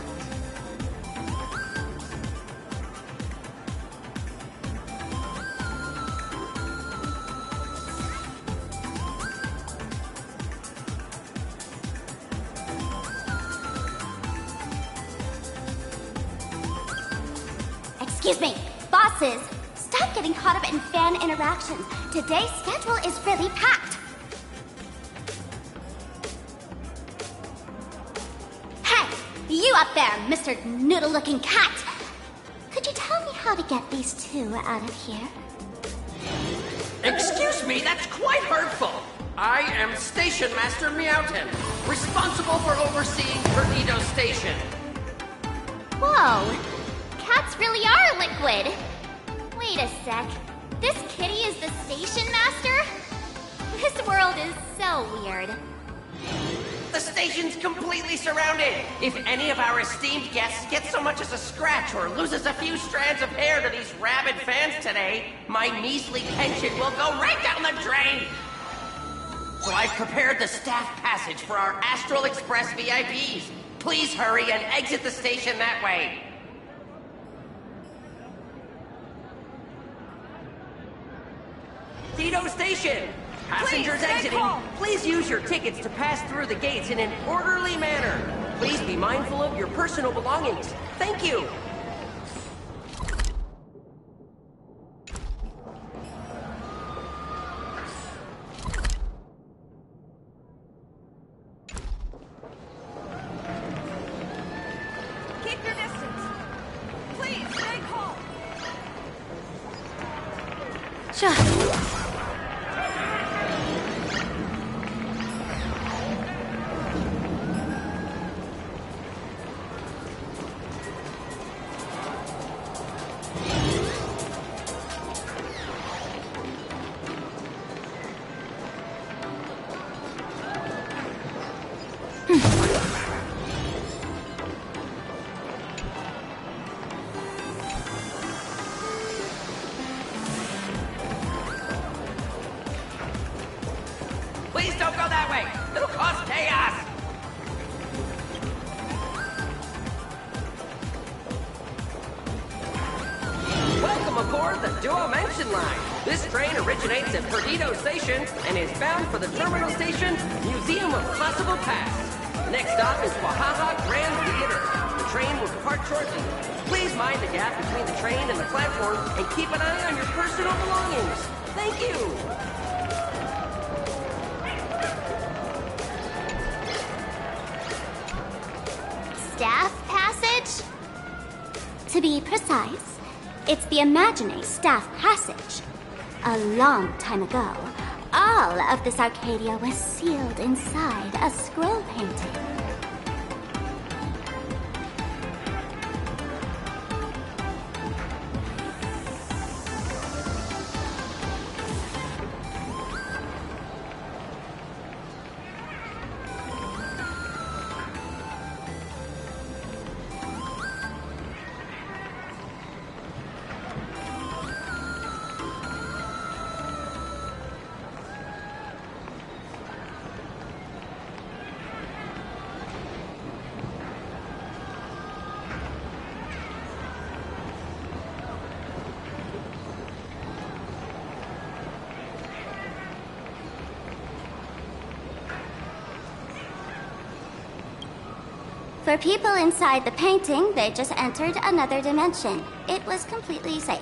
Excuse me, bosses! Stop getting caught up in fan interactions. Today's schedule is really packed. You up there, Mr. Noodle-looking cat! Could you tell me how to get these two out of here? Excuse me, that's quite hurtful. I am Station Master Meowton, responsible for overseeing Perdido Station. Whoa! Cats really are liquid! Wait a sec. This kitty is the station master? This world is so weird. The station's completely surrounded. If any of our esteemed guests gets so much as a scratch or loses a few strands of hair to these rabid fans today, my measly pension will go right down the drain. So I've prepared the staff passage for our Astral Express VIPs. Please hurry and exit the station that way. Perdido Station! Passengers exiting, please use your tickets to pass through the gates in an orderly manner. Please be mindful of your personal belongings. Thank you! Keep your distance. Please, stay calm. Please don't go that way! It'll cause chaos! Welcome aboard the Duo-Mention line. This train originates at Perdido Station and is bound for the terminal station, Museum of Possible Past. The next stop is Wahaha Grand Theater. The train will depart shortly. Please mind the gap between the train and the platform and keep an eye on your personal belongings. Thank you! Staff passage? To be precise, it's the imaginary staff passage. A long time ago, all of this Arcadia was sealed inside a scroll painting. For people inside the painting, they just entered another dimension. It was completely safe.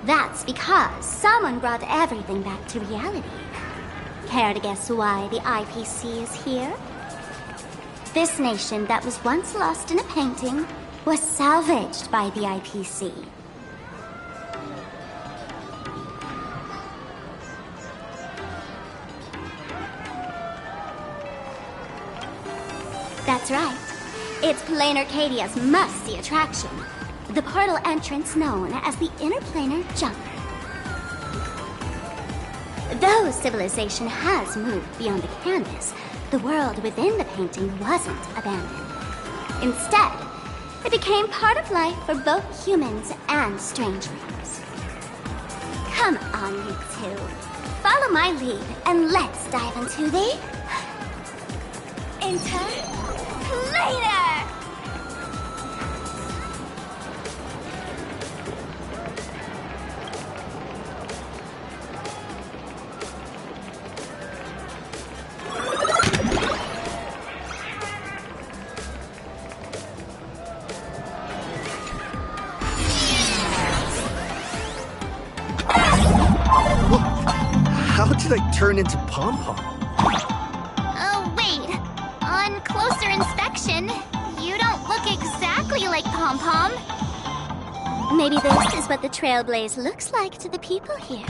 That's because someone brought everything back to reality. Care to guess why the IPC is here? This nation that was once lost in a painting was salvaged by the IPC. That's right. It's Planar Arcadia's must-see attraction. The portal entrance known as the Interplanar Jump. Though civilization has moved beyond the canvas, the world within the painting wasn't abandoned. Instead, it became part of life for both humans and strangelings. Come on, you two. Follow my lead and let's dive into the... Interplanar! turn into Pom Pom. Oh, wait. On closer inspection, you don't look exactly like Pom Pom. Maybe this is what the Trailblaze looks like to the people here.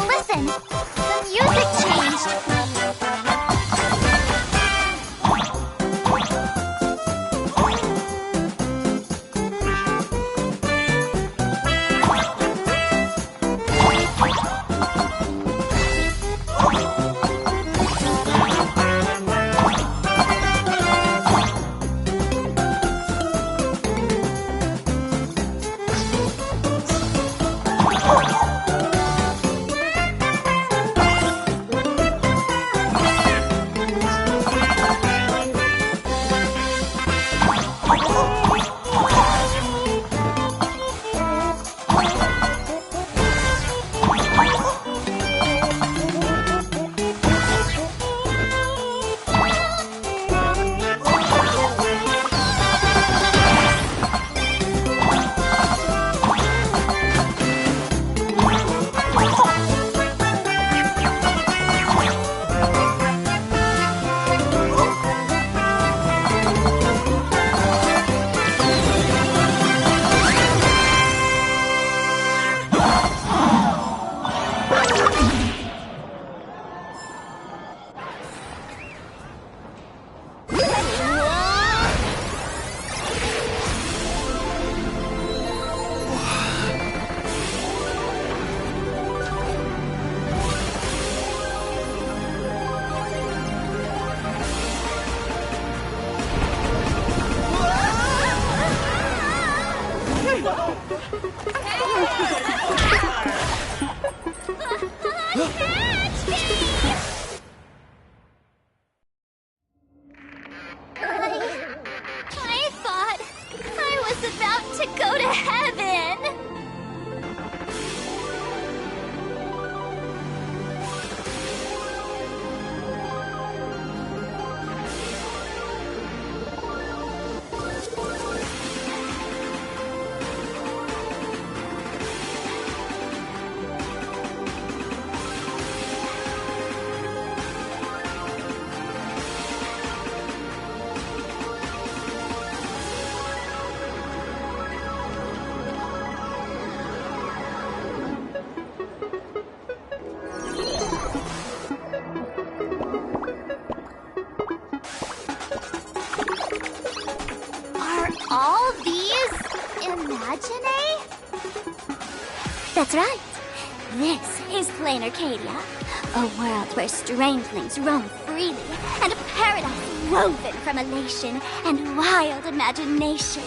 Listen, the music changed. I thought I was about to go to heaven. Are all these imaginae? That's right. This is Plain Arcadia, a world where strangelings roam freely, and a paradise woven from elation and wild imagination.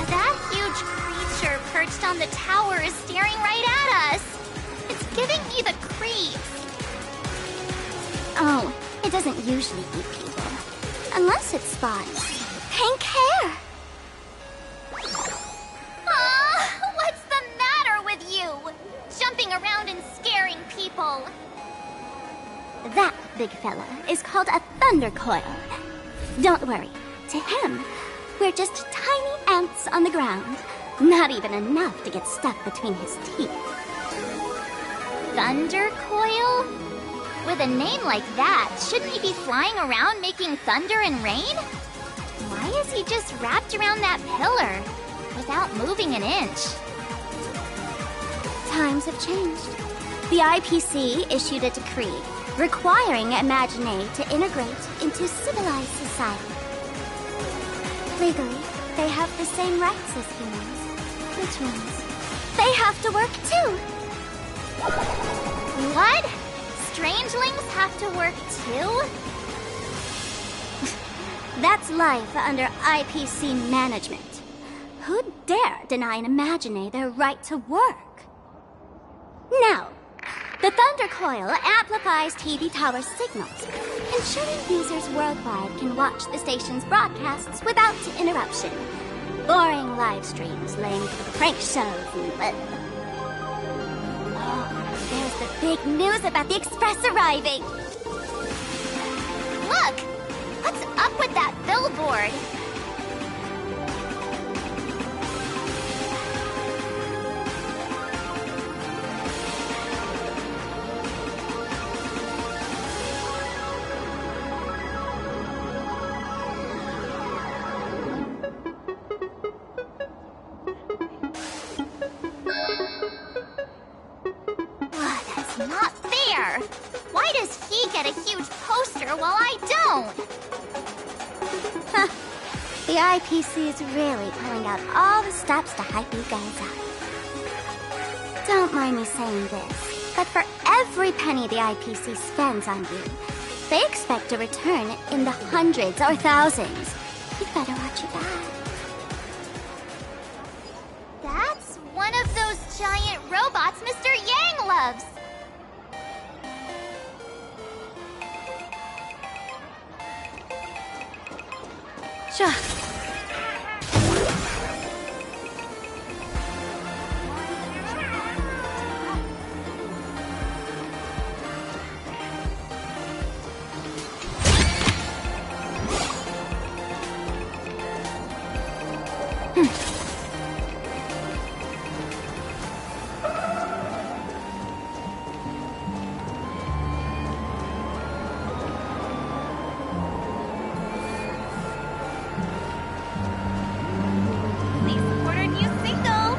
That huge creature perched on the tower is staring right at us. It's giving me the creeps. Oh, it doesn't usually eat people. Unless it spawns pink hair. What's the matter with you? Jumping around and scaring people. That big fella is called a thunder coil. Don't worry. To him, we're just tiny ants on the ground. Not even enough to get stuck between his teeth. Thunder coil? With a name like that, shouldn't he be flying around making thunder and rain? Why is he just wrapped around that pillar without moving an inch? Times have changed. The IPC issued a decree requiring Imagine to integrate into civilized society. Legally, they have the same rights as humans, which means they have to work too. What? Strangelings have to work too? That's life under IPC management. Who'd dare deny an Imagine their right to work? Now, the Thunder Coil amplifies TV tower signals, ensuring users worldwide can watch the station's broadcasts without interruption. Boring live streams linked with prank shows and... Oh, there's the big news about the Express arriving! Look! What's up with that billboard? That's not fair! Why does he get a huge poster while I don't? Huh. The IPC is really pulling out all the stops to hype you guys up. Don't mind me saying this, but for every penny the IPC spends on you, they expect a return in the hundreds or thousands. You better watch your back. That's one of those giant robots Mr. Yang loves! Sure. Please support our new single!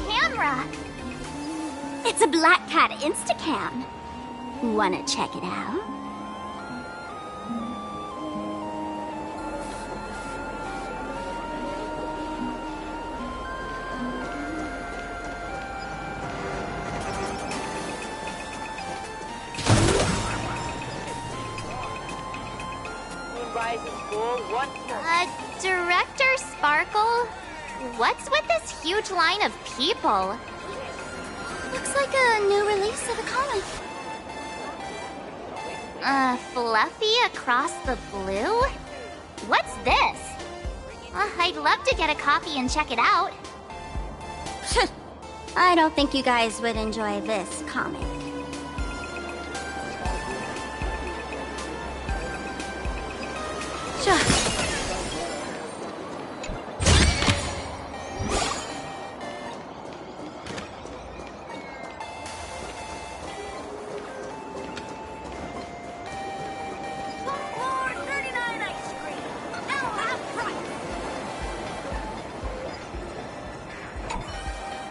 camera. It's a Black Cat Instacam. Wanna check it out? Director Sparkle? What's with this huge line of people? Looks like a new release of a comic. Fluffy across the blue? What's this? I'd love to get a copy and check it out. I don't think you guys would enjoy this comic. Sure.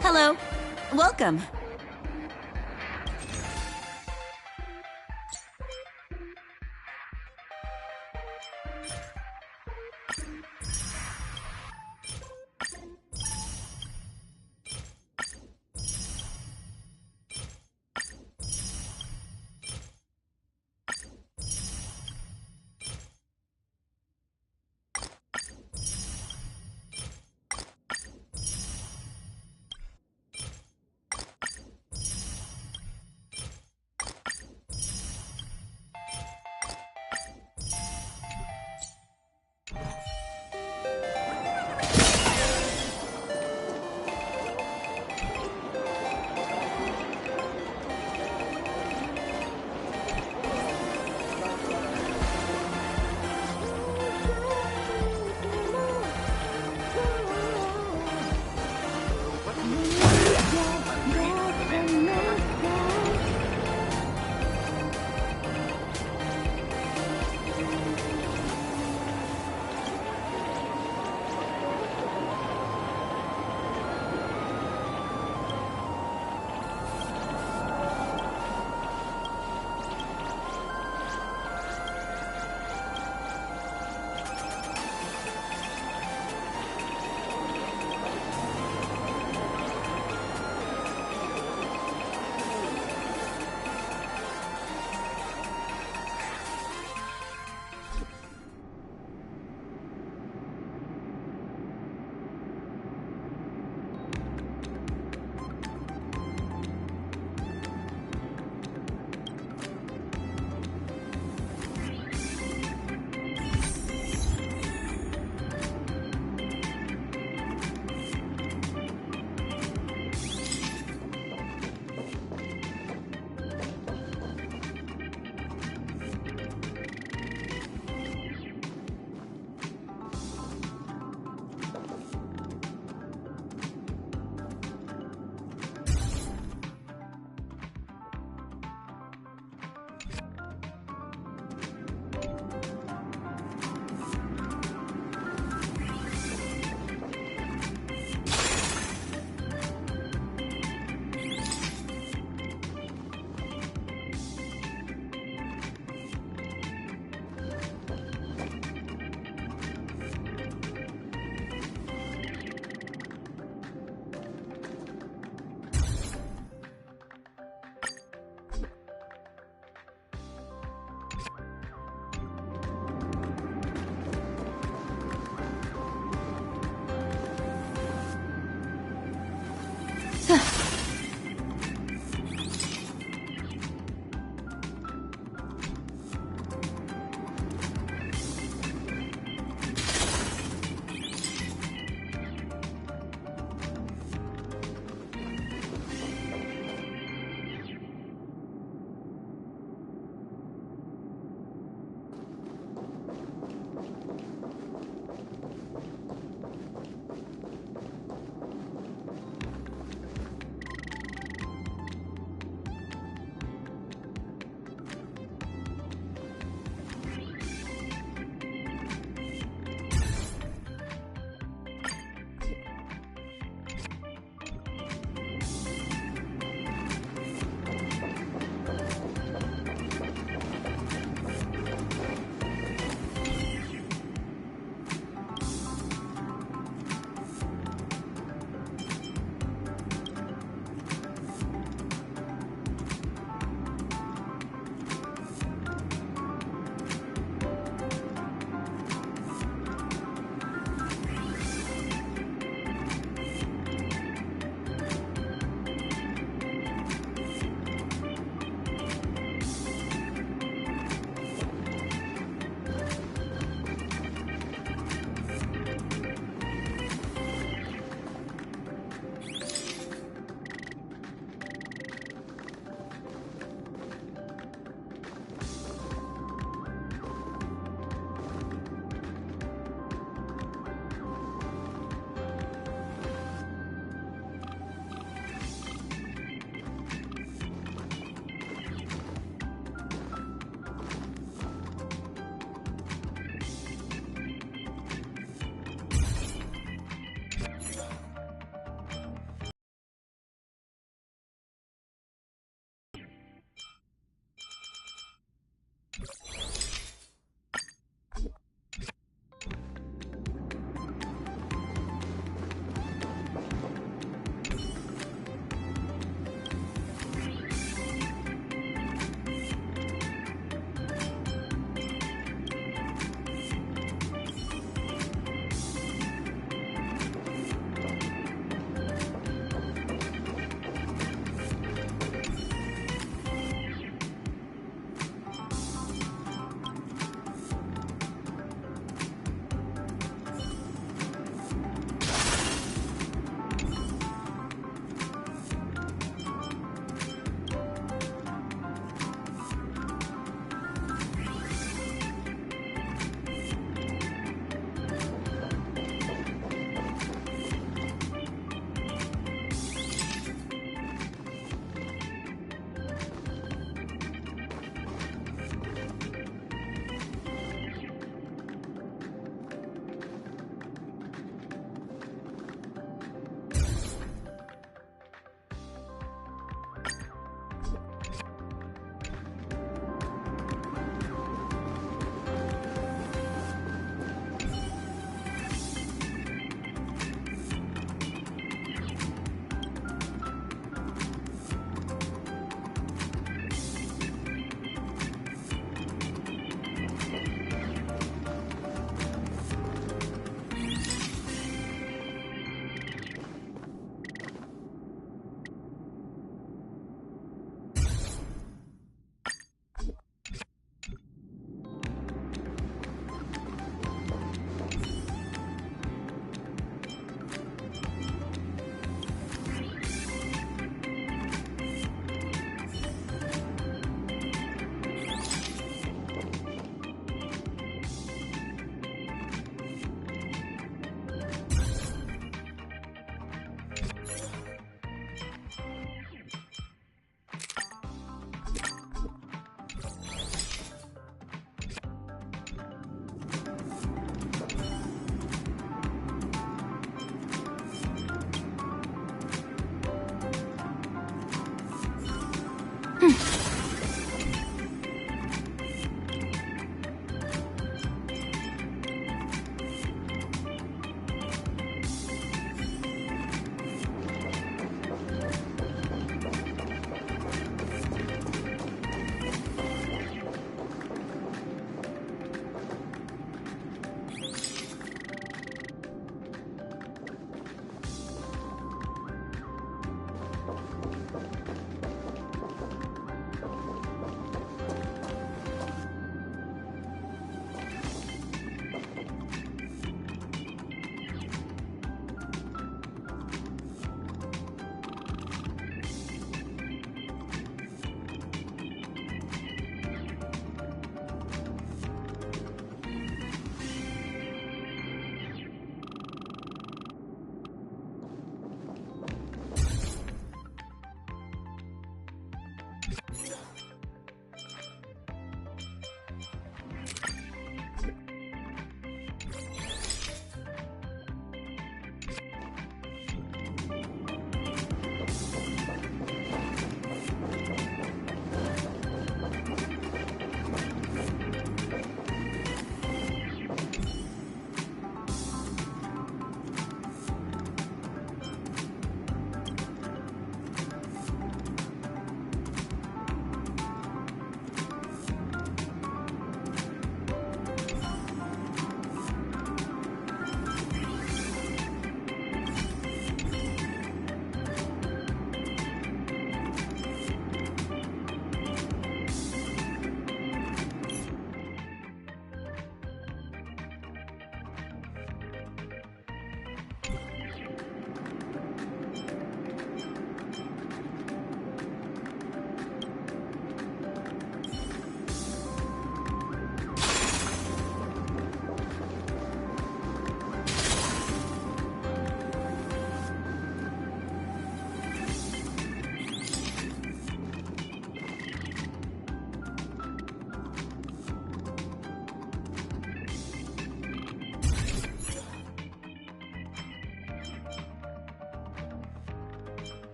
Hello. Welcome.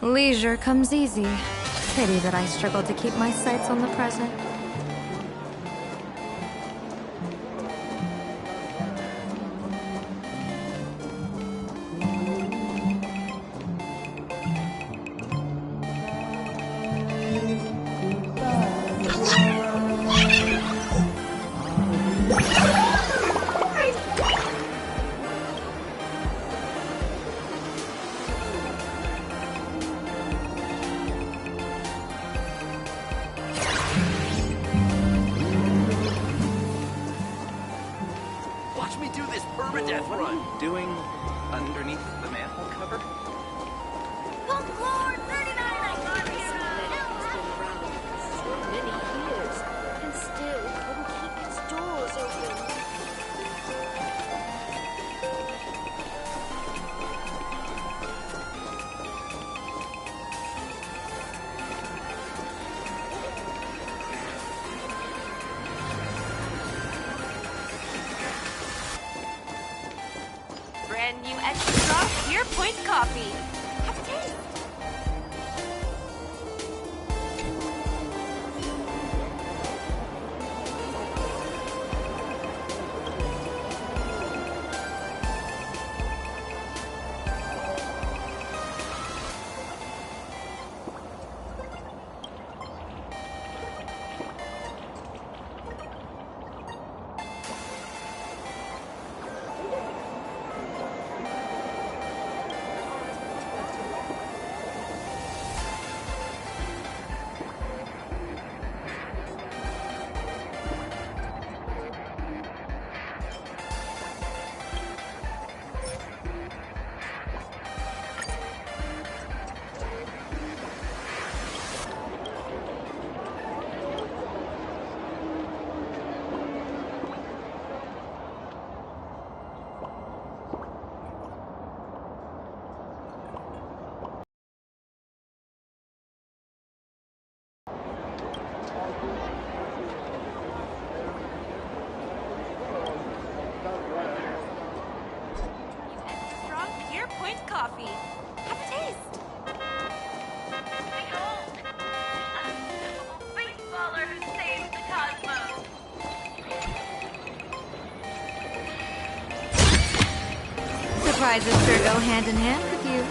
Leisure comes easy. Pity that I struggle to keep my sights on the present. Watch me do this permadeath run. Doing underneath the manhole cover? Folklore 39, I got so many years, and still couldn't keep its doors open. Brand new extra strong Pure Point coffee. Have a taste. Strong Pure Point coffee. Have a taste. Behold, a baseballer who saves the cosmos. Surprises sure go hand in hand with you.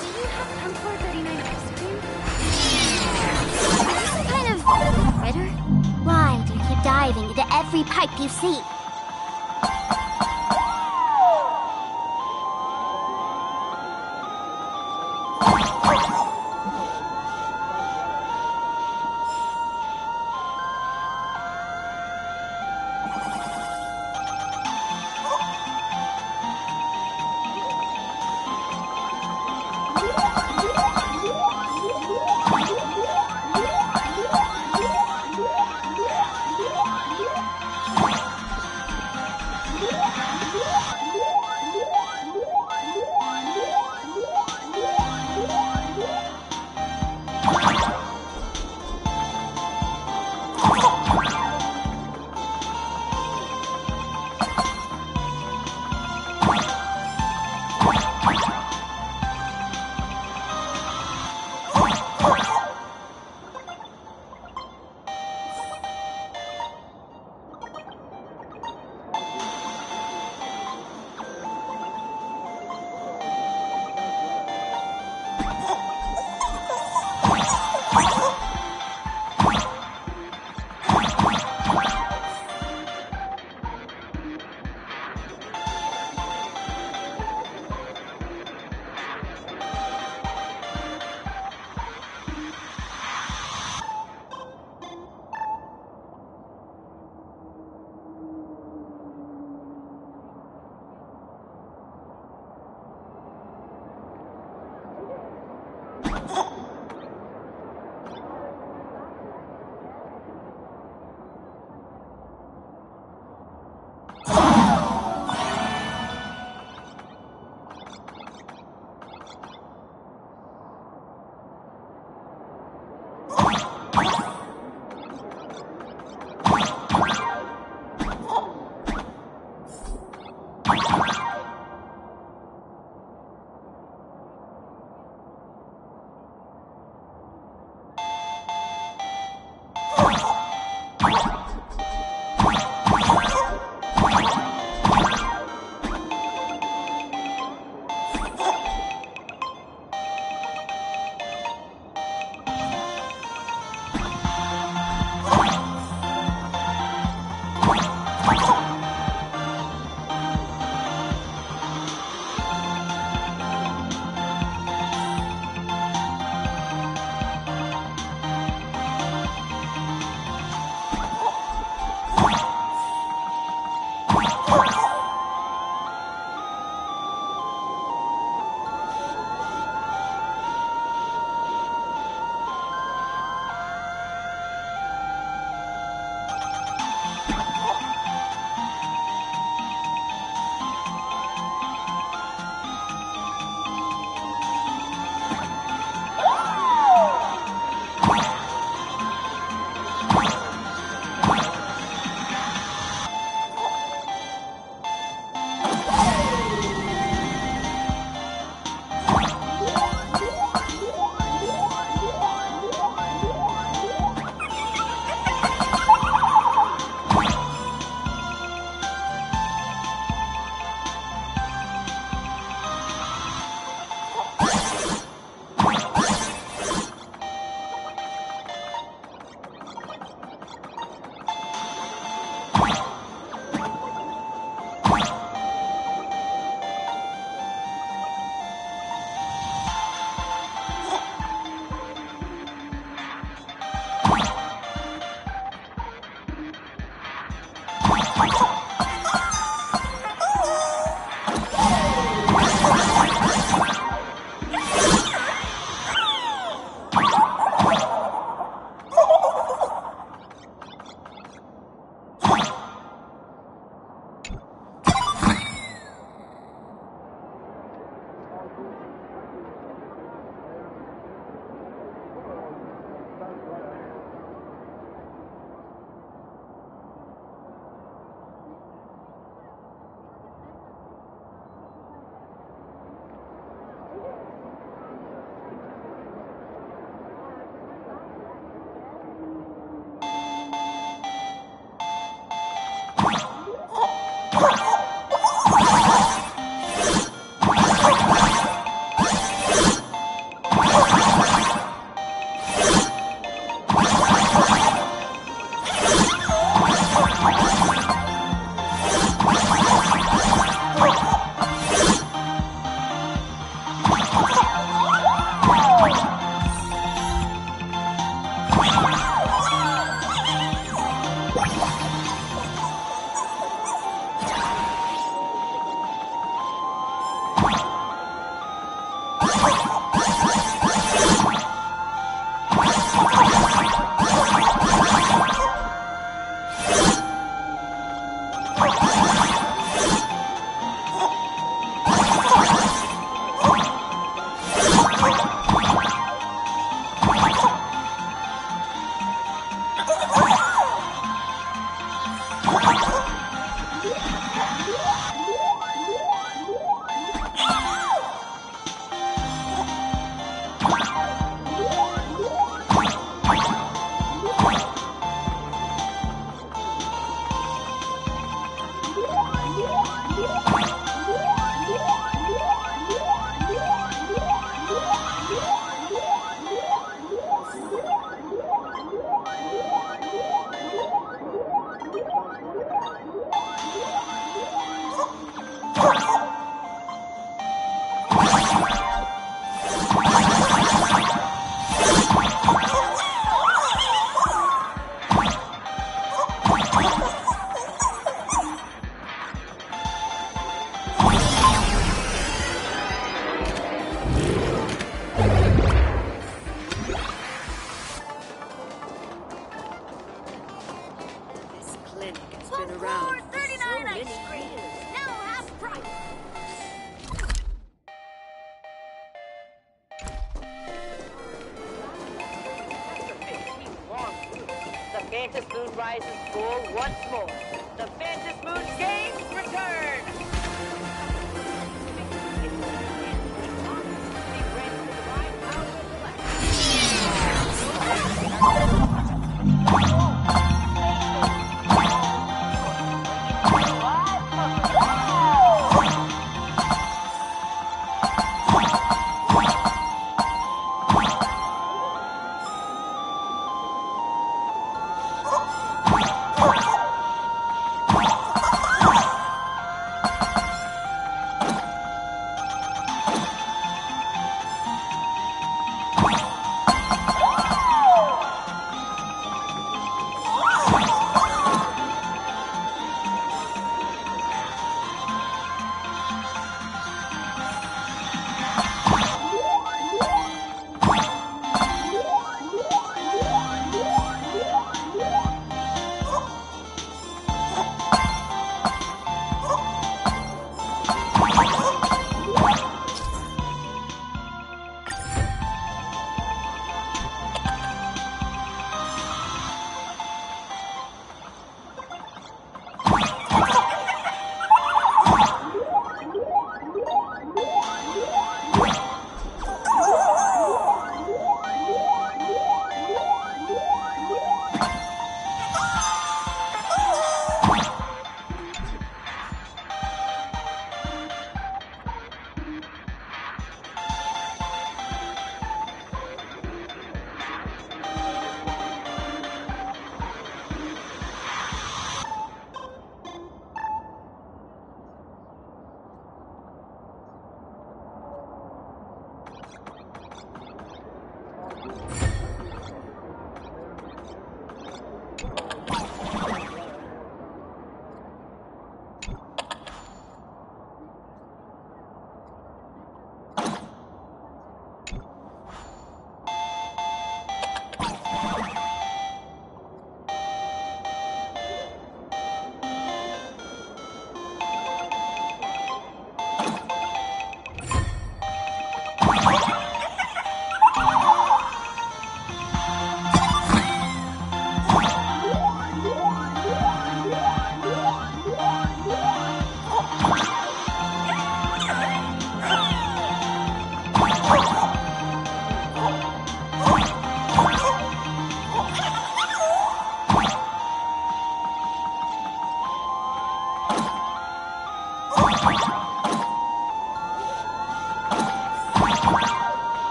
Do you have Folklore 39 ice cream? Are you some kind of critter? Why do you keep diving into every pipe you see? Fantas Moon rises full once more. The Fantas Moon Games return!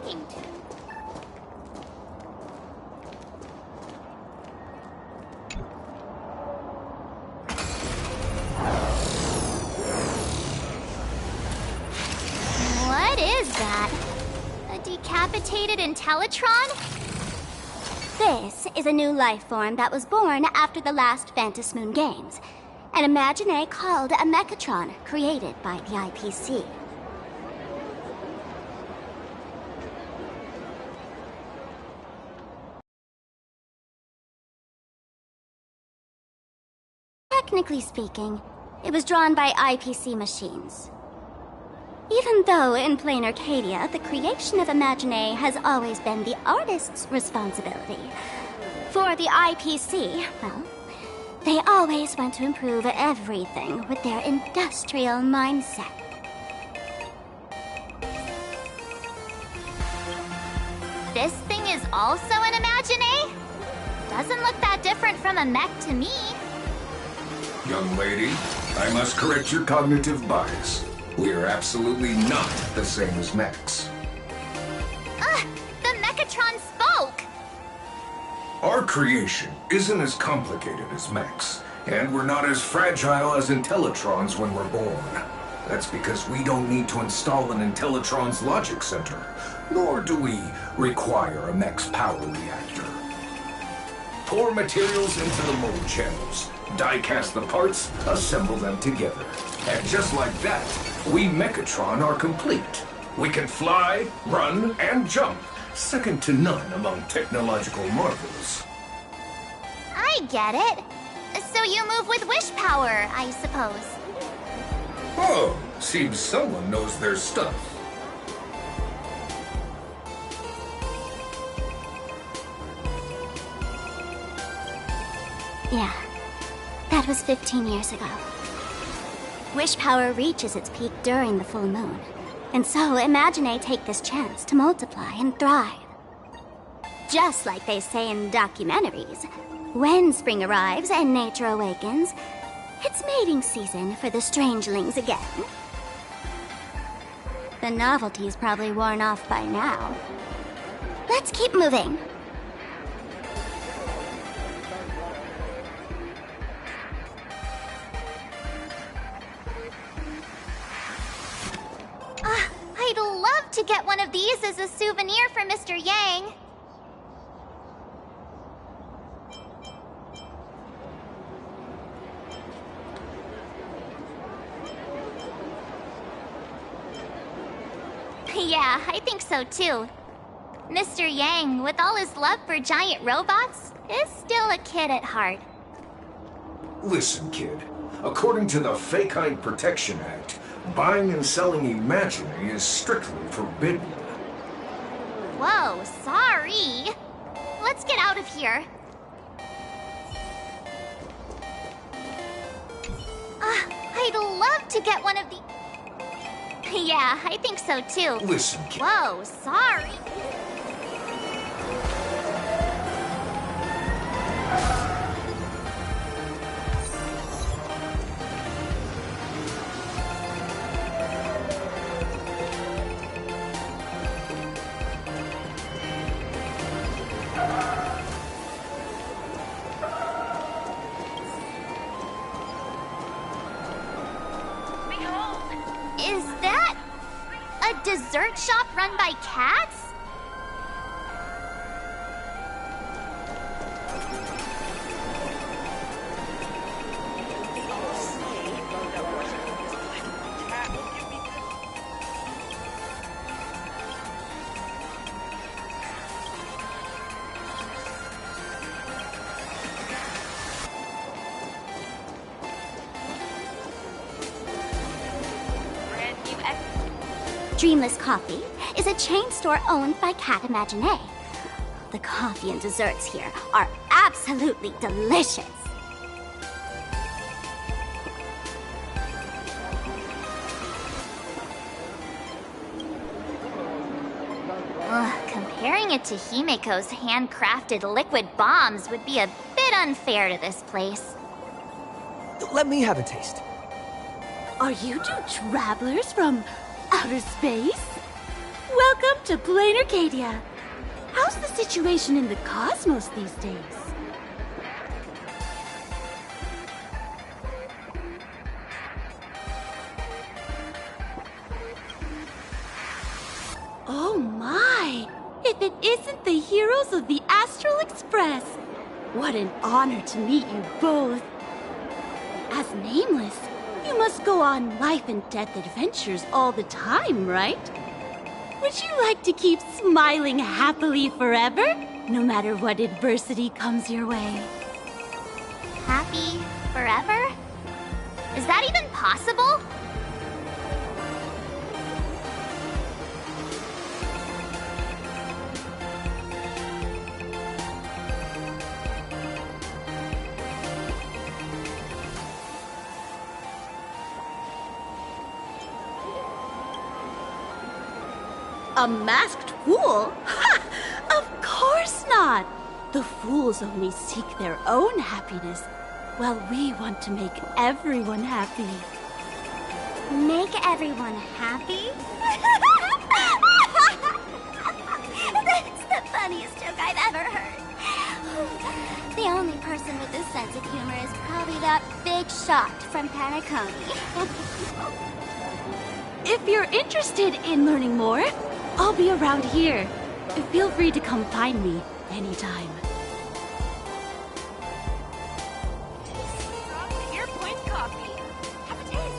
talking to? What is that? A decapitated Intellitron? This is a new life form that was born after the last Phantom Moon Games. An Imagine called a Mechatron, created by the IPC. Technically speaking, it was drawn by IPC machines. Even though in Plain Arcadia, the creation of Imagine has always been the artist's responsibility. For the IPC, well, they always want to improve everything with their industrial mindset. This thing is also an Imagine? Doesn't look that different from a mech to me. Young lady, I must correct your cognitive bias. We are absolutely not the same as mechs. The Mechatron spoke! Our creation isn't as complicated as mechs, and we're not as fragile as Intellitrons when we're born. That's because we don't need to install an Intellitron's logic center, nor do we require a mech's power reactor. Pour materials into the mold channels, die-cast the parts, assemble them together. And just like that, we Mechatron are complete. We can fly, run, and jump, second to none among technological marvels. I get it. So you move with wish power, I suppose. Oh, seems someone knows their stuff. Yeah, that was 15 years ago. Wish power reaches its peak during the full moon. And so Imagine take this chance to multiply and thrive. Just like they say in documentaries, when spring arrives and nature awakens, it's mating season for the strangelings again. The novelty's probably worn off by now. Let's keep moving. I'd love to get one of these as a souvenir for Mr. Yang. Yeah, I think so too. Mr. Yang, with all his love for giant robots, is still a kid at heart. Listen, kid. According to the Fake-Eyed Protection Act, buying and selling Imagine is strictly forbidden. Whoa, sorry. Let's get out of here. I'd love to get one of the... Yeah, I think so too. Listen, kid. Whoa, sorry. Is that a dessert shop run by cats? Dreamless Coffee is a chain store owned by Cat Imagine. The coffee and desserts here are absolutely delicious. Comparing it to Himeko's handcrafted liquid bombs would be a bit unfair to this place. Let me have a taste. Are you two travelers from outer space? Welcome to Plain Arcadia. How's the situation in the cosmos these days? Oh my! If it isn't the heroes of the Astral Express! What an honor to meet you both! As Nameless, you must go on life and death adventures all the time, right? Would you like to keep smiling happily forever, no matter what adversity comes your way? Happy forever? Is that even possible? A masked fool? Ha! Of course not! The fools only seek their own happiness, while we want to make everyone happy. Make everyone happy? That's the funniest joke I've ever heard. The only person with a sense of humor is probably that big shot from Panaconi. If you're interested in learning more, I'll be around here. Feel free to come find me anytime. Your points coffee. Have a taste.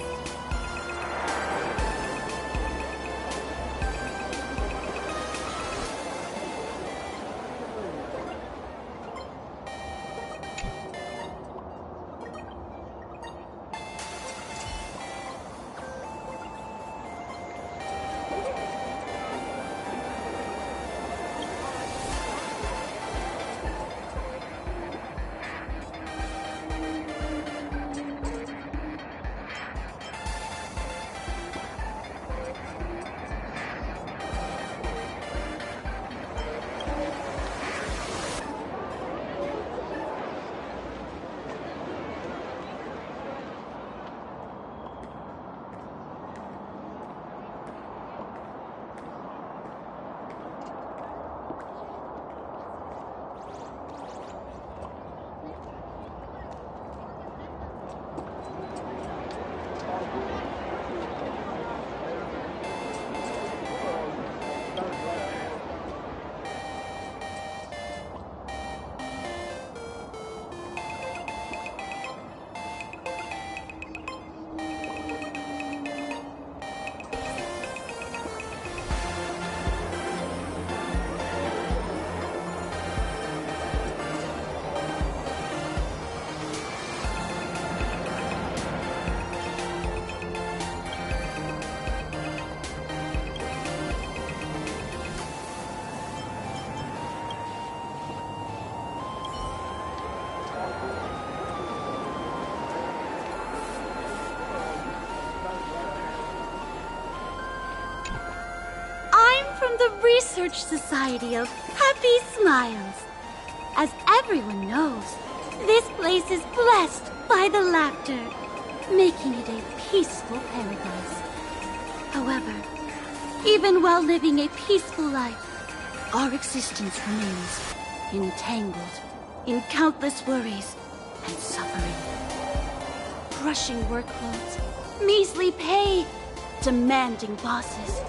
The Research Society of Happy Smiles. As everyone knows, this place is blessed by the laughter, making it a peaceful paradise. However, even while living a peaceful life, our existence remains entangled in countless worries and suffering. Crushing workloads, measly pay, demanding bosses.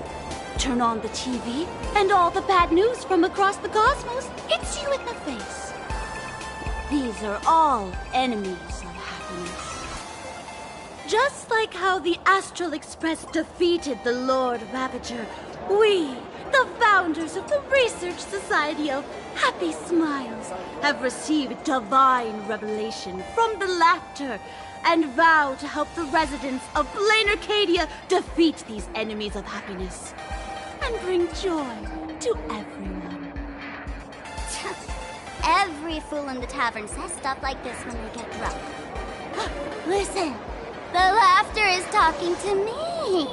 Turn on the TV, and all the bad news from across the cosmos hits you in the face. These are all enemies of happiness. Just like how the Astral Express defeated the Lord Ravager, we, the founders of the Research Society of Happy Smiles, have received divine revelation from the laughter and vow to help the residents of Plain Arcadia defeat these enemies of happiness and bring joy to everyone. Every fool in the tavern says stuff like this when they get drunk. Listen, the laughter is talking to me.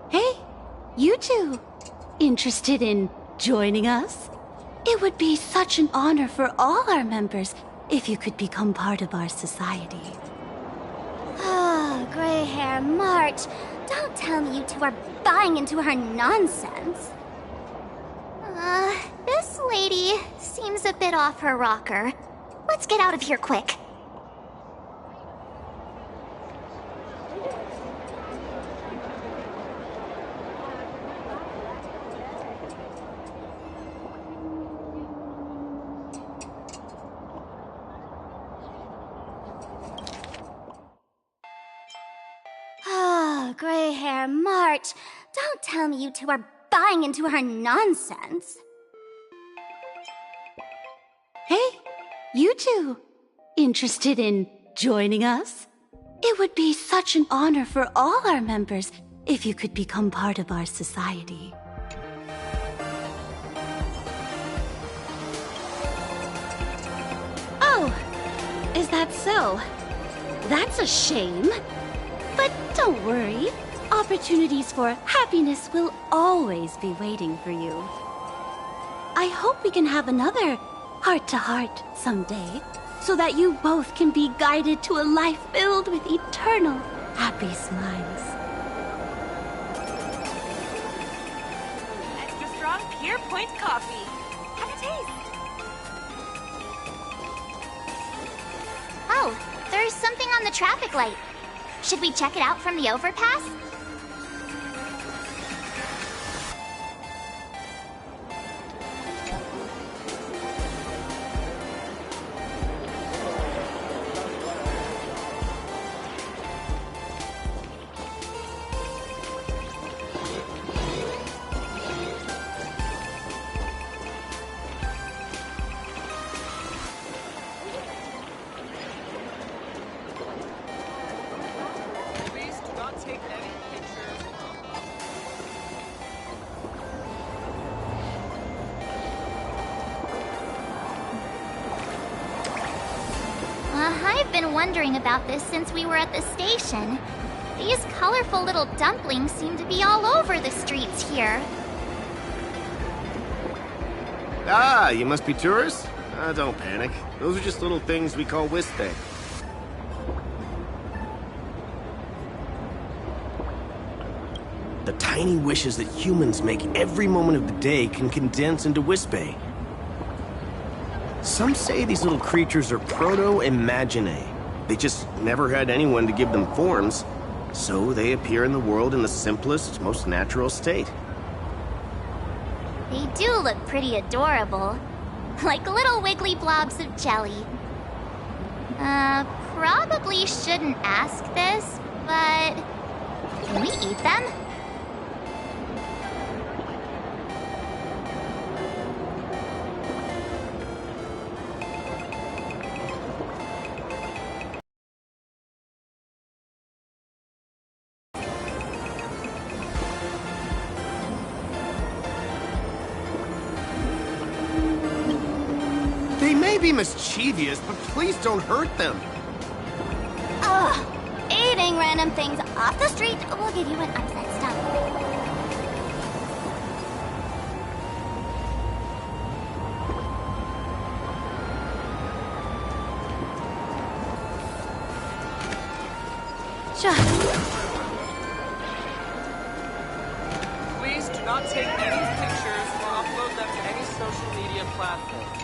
Hey, you two, interested in joining us? It would be such an honor for all our members if you could become part of our society. Oh, gray hair March, don't tell me you two are buying into her nonsense. This lady seems a bit off her rocker. Let's get out of here quick. Oh, gray hair March. Don't tell me you two are buying into her nonsense. Hey, you two. Interested in joining us? It would be such an honor for all our members if you could become part of our society. Oh, is that so? That's a shame. But don't worry. Opportunities for happiness will always be waiting for you. I hope we can have another heart-to-heart someday, so that you both can be guided to a life filled with eternal happy smiles. Extra strong Pure Point coffee. Have a taste. Oh, there's something on the traffic light. Should we check it out from the overpass? I've been wondering about this since we were at the station. These colorful little dumplings seem to be all over the streets here. Ah, you must be tourists? Don't panic. Those are just little things we call Wispe. The tiny wishes that humans make every moment of the day can condense into Wispe. Some say these little creatures are proto-imaginae. They just never had anyone to give them forms, so they appear in the world in the simplest, most natural state. They do look pretty adorable. Like little wiggly blobs of jelly. Probably shouldn't ask this, but... can we eat them? They may be mischievous, but please don't hurt them. Ugh. Eating random things off the street will give you an upset stomach. Please do not take any pictures or upload them to any social media platforms.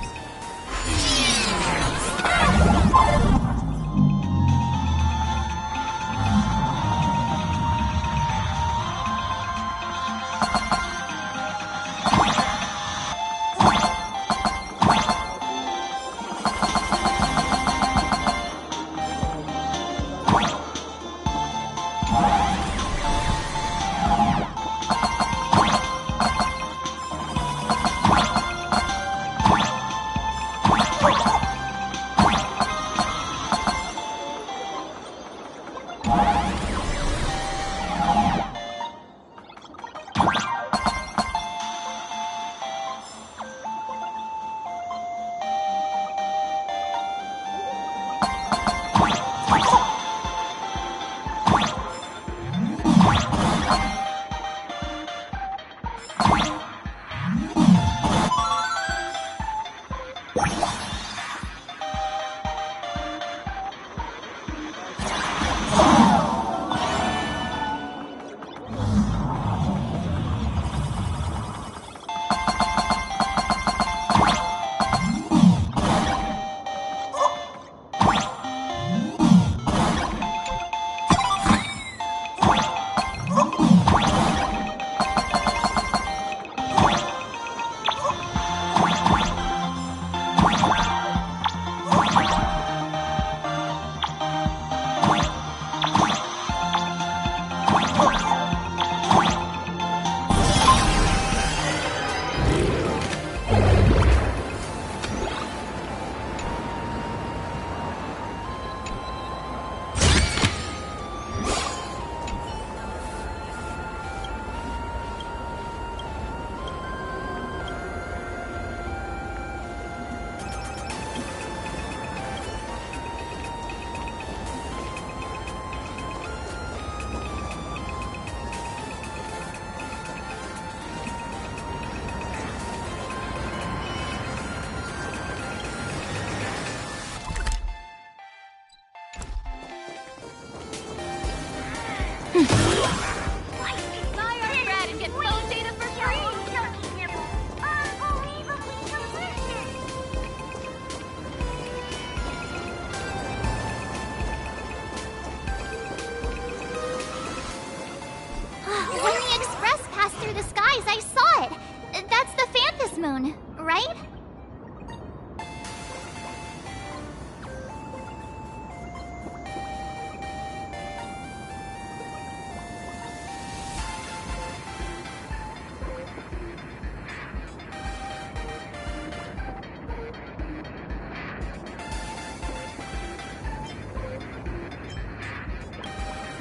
Moon, right?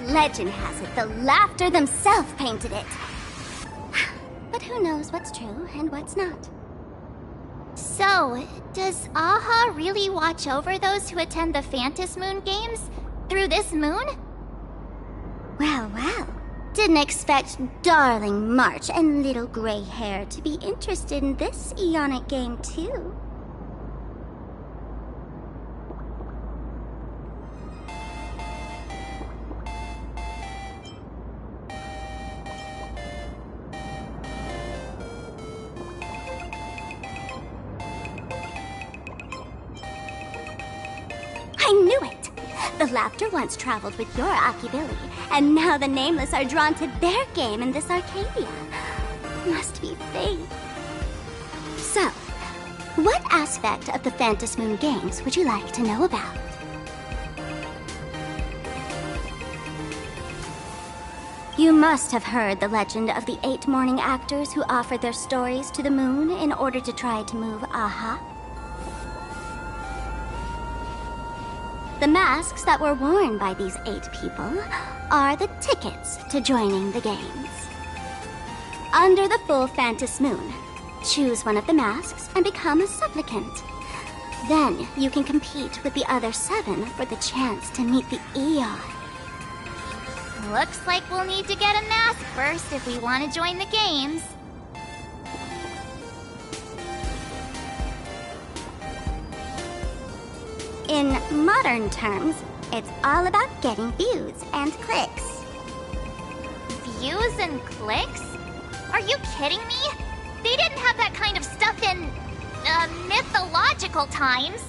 Legend has it the Laughter themselves painted it. But who knows what's true and what's not? So, does Aha really watch over those who attend the Phantom Moon Games through this moon? Well, well. Didn't expect darling March and little gray hair to be interested in this Eonic game too. I knew it! The Laughter once traveled with your Akibili, and now the Nameless are drawn to their game in this Arcadia. Must be fate. So, what aspect of the Phantom Moon Games would you like to know about? You must have heard the legend of the 8 morning actors who offered their stories to the moon in order to try to move Aha. The masks that were worn by these 8 people are the tickets to joining the games. Under the full Phantom Moon, choose one of the masks and become a supplicant. Then you can compete with the other 7 for the chance to meet the Eon. Looks like we'll need to get a mask first if we want to join the games. In modern terms, it's all about getting views and clicks. Views and clicks? Are you kidding me? They didn't have that kind of stuff in, mythological times.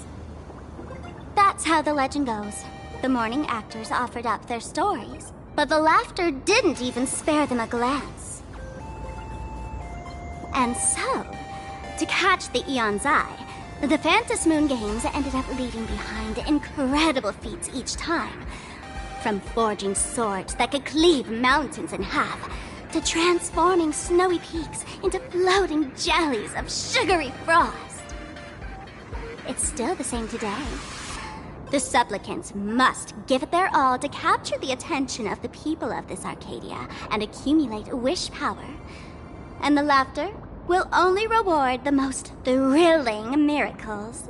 That's how the legend goes. The morning actors offered up their stories, but the Laughter didn't even spare them a glance. And so, to catch the Eon's eye, the Phantom Moon Games ended up leaving behind incredible feats each time. From forging swords that could cleave mountains in half, to transforming snowy peaks into floating jellies of sugary frost. It's still the same today. The supplicants must give it their all to capture the attention of the people of this Arcadia and accumulate wish power. And the Laughter will only reward the most thrilling miracles.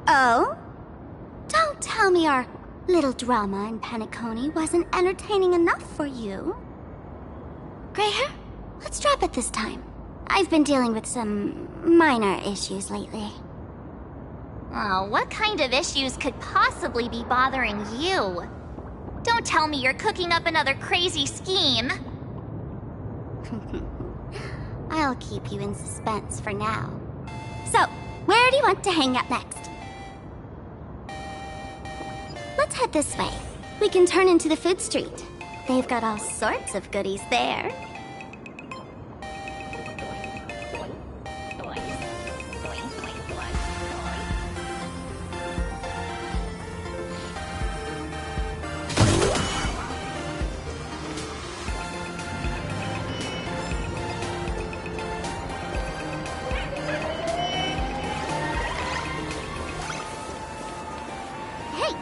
Oh? Don't tell me our little drama in Penacony wasn't entertaining enough for you. Gray hair, let's drop it this time. I've been dealing with some minor issues lately. Oh, what kind of issues could possibly be bothering you? Don't tell me you're cooking up another crazy scheme. I'll keep you in suspense for now. So, where do you want to hang out next? Let's head this way. We can turn into the food street. They've got all sorts of goodies there.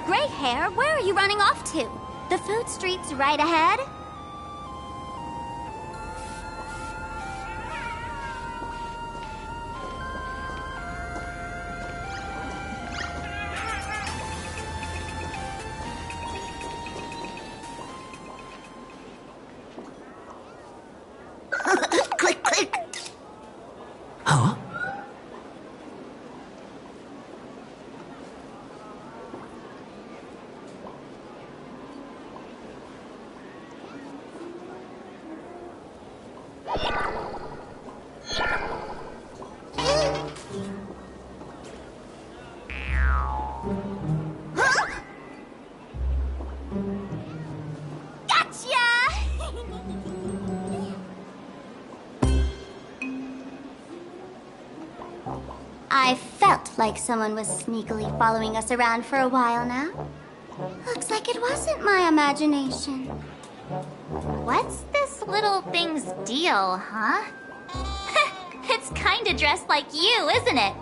Gray hair, where are you running off to? The food street's right ahead. Click, click. Huh? I felt like someone was sneakily following us around for a while now. Looks like it wasn't my imagination. What's this little thing's deal, huh? It's kinda dressed like you, isn't it?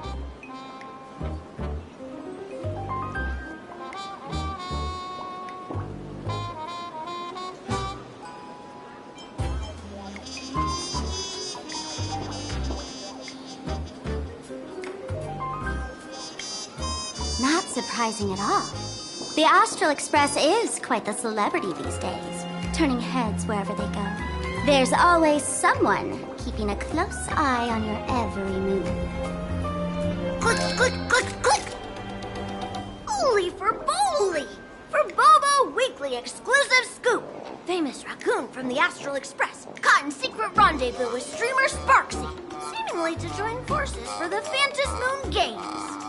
Not surprising at all. The Astral Express is quite the celebrity these days, turning heads wherever they go. There's always someone keeping a close eye on your every move. Click, click, click, click! Holy for bowly! For Bobo Weekly exclusive scoop! Famous raccoon from the Astral Express caught in secret rendezvous with streamer Sparksy, seemingly to join forces for the Phantom Moon Games.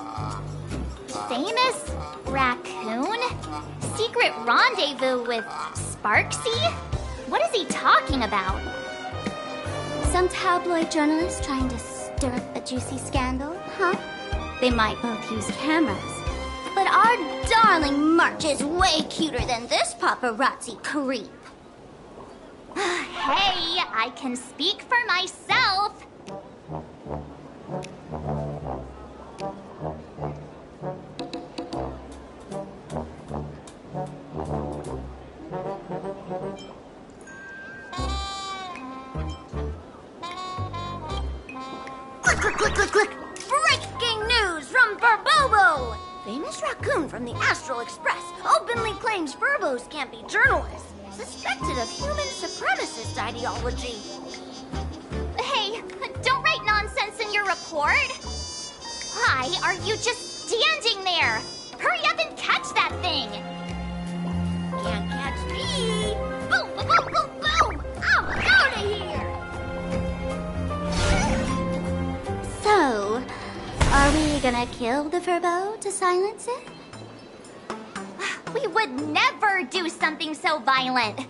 Famous raccoon? Secret rendezvous with Sparksy? What is he talking about? Some tabloid journalist trying to stir up a juicy scandal, huh? They might both use cameras. But our darling March is way cuter than this paparazzi creep. Hey, I can speak for myself. Click, click, click, click, click! Breaking news from Burbobo! Famous raccoon from the Astral Express openly claims Burbos can't be journalists, suspected of human supremacist ideology. Hey, don't write nonsense in your report. Why are you just standing there? Hurry up and catch that thing. Can't catch me! Boom, boom, boom, boom, boom! I'm out of here! So, are we gonna kill the Furbo to silence it? We would never do something so violent.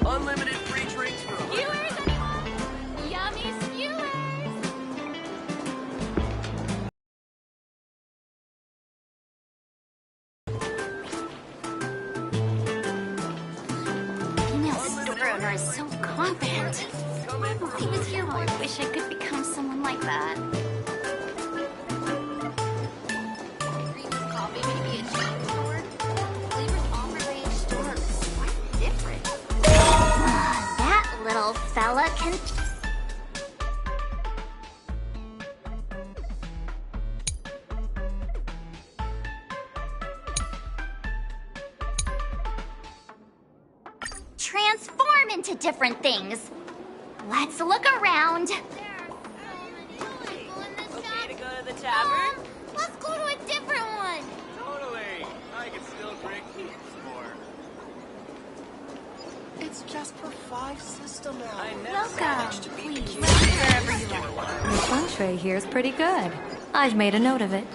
Unlimited free drinks for Skewers, anyone? Yummy skewers! Female store owner is so confident right. While he was here, I wish I could become someone like that. Green coffee, maybe a chain store. Flavors all range store is quite different. That little fella can. Transform into different things. Let's look around. Okay to go to the tavern? Let's go to a different one. Totally. I can still drink heaps more. It's just for 5 system now. I never managed to beat the king. Wherever you are. The feng shui here is pretty good. I've made a note of it.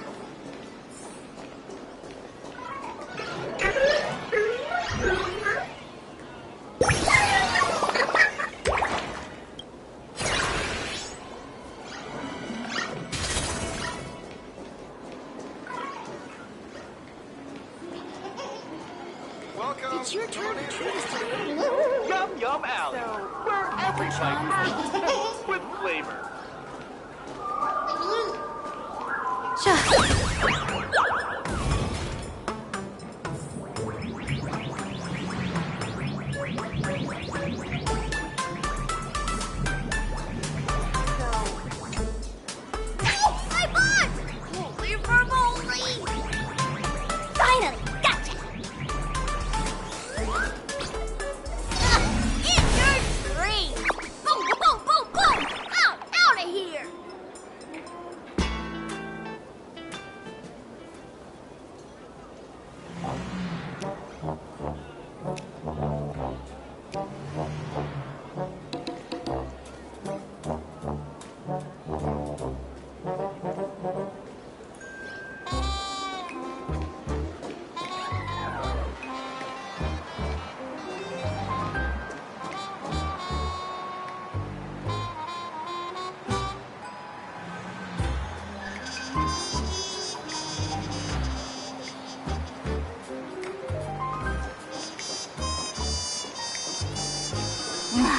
It's your turn to treat us to Yum Yum Alley. Where every bite is with flavor. My boss! Holy for moly! Finally, gotcha! It's your dream! Boom, boom, boom, boom! Out of here!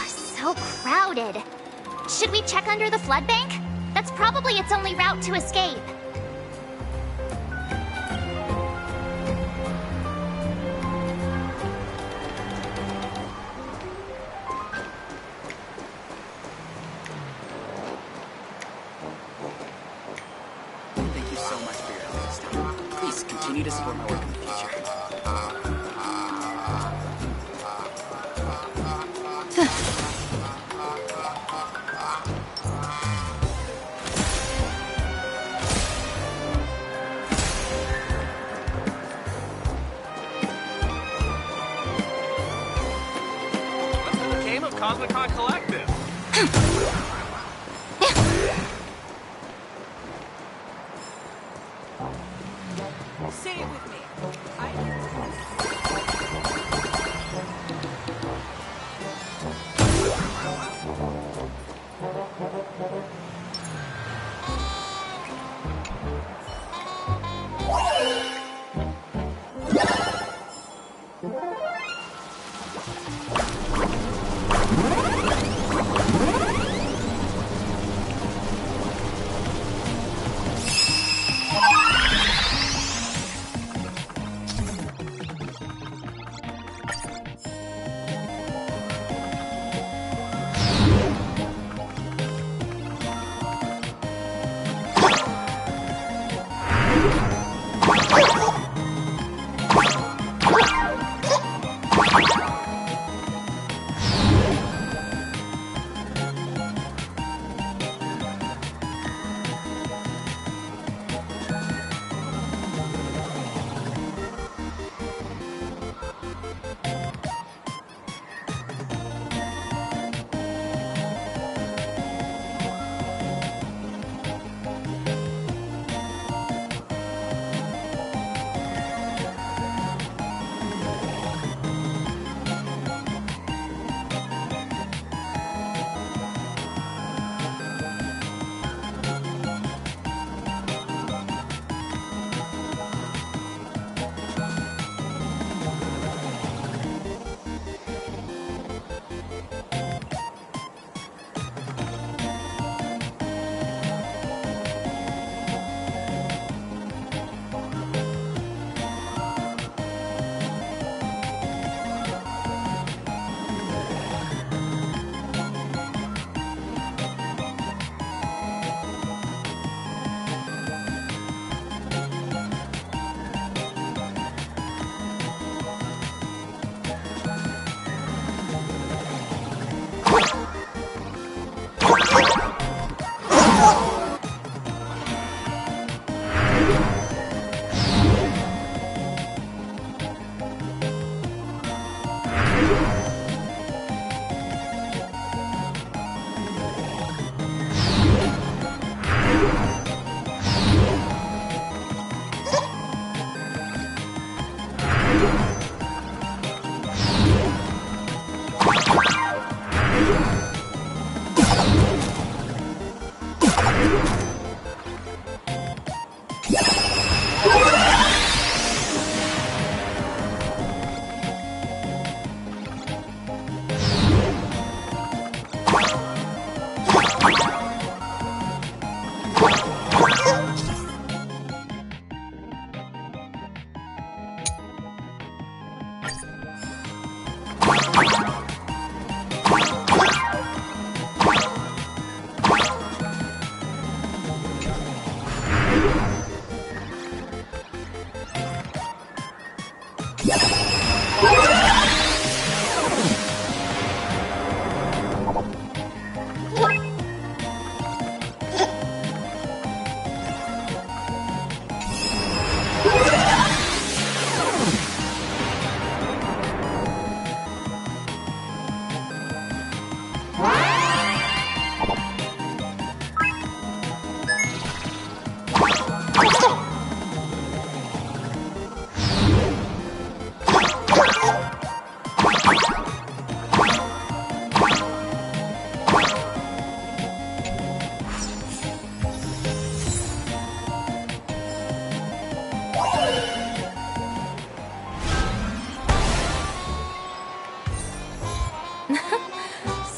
So crowded. Should we check under the flood bank? That's probably its only route to escape. Thank you so much for your help this time. Please continue to support my work in the future. Let's have a game of Cosmicon Collective. Say it with me.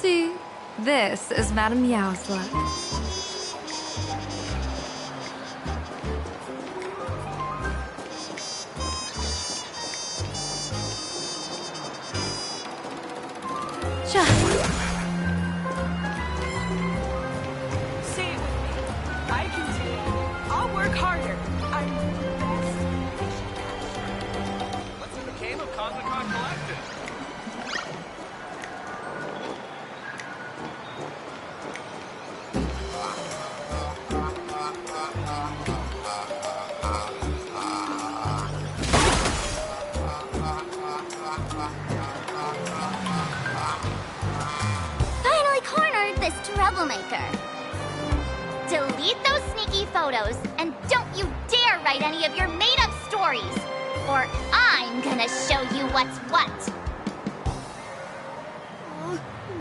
See, this is Madame Meow's luck. Say it with me. I can do it. I'll work harder. I'm the best. What's in the game of Cosmicon Collective? Finally cornered this troublemaker. Delete those sneaky photos, and don't you dare write any of your made-up stories, or I'm gonna show you what's what.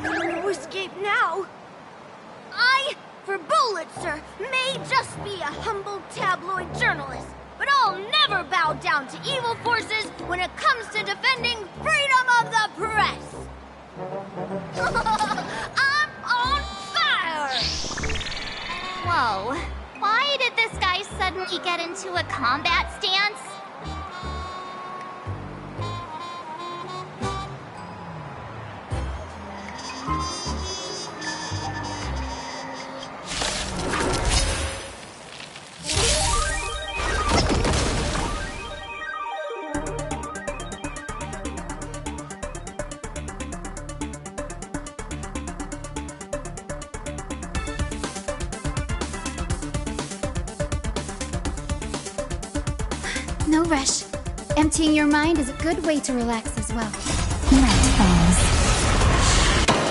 No escape now. I, for Bullitzer, may just be a humble tabloid journalist, but I'll never bow down to evil forces when it comes to defending freedom of the press. I'm on fire! Whoa, why did this guy suddenly get into a combat stance? No rush. Emptying your mind is a good way to relax as well. Night falls.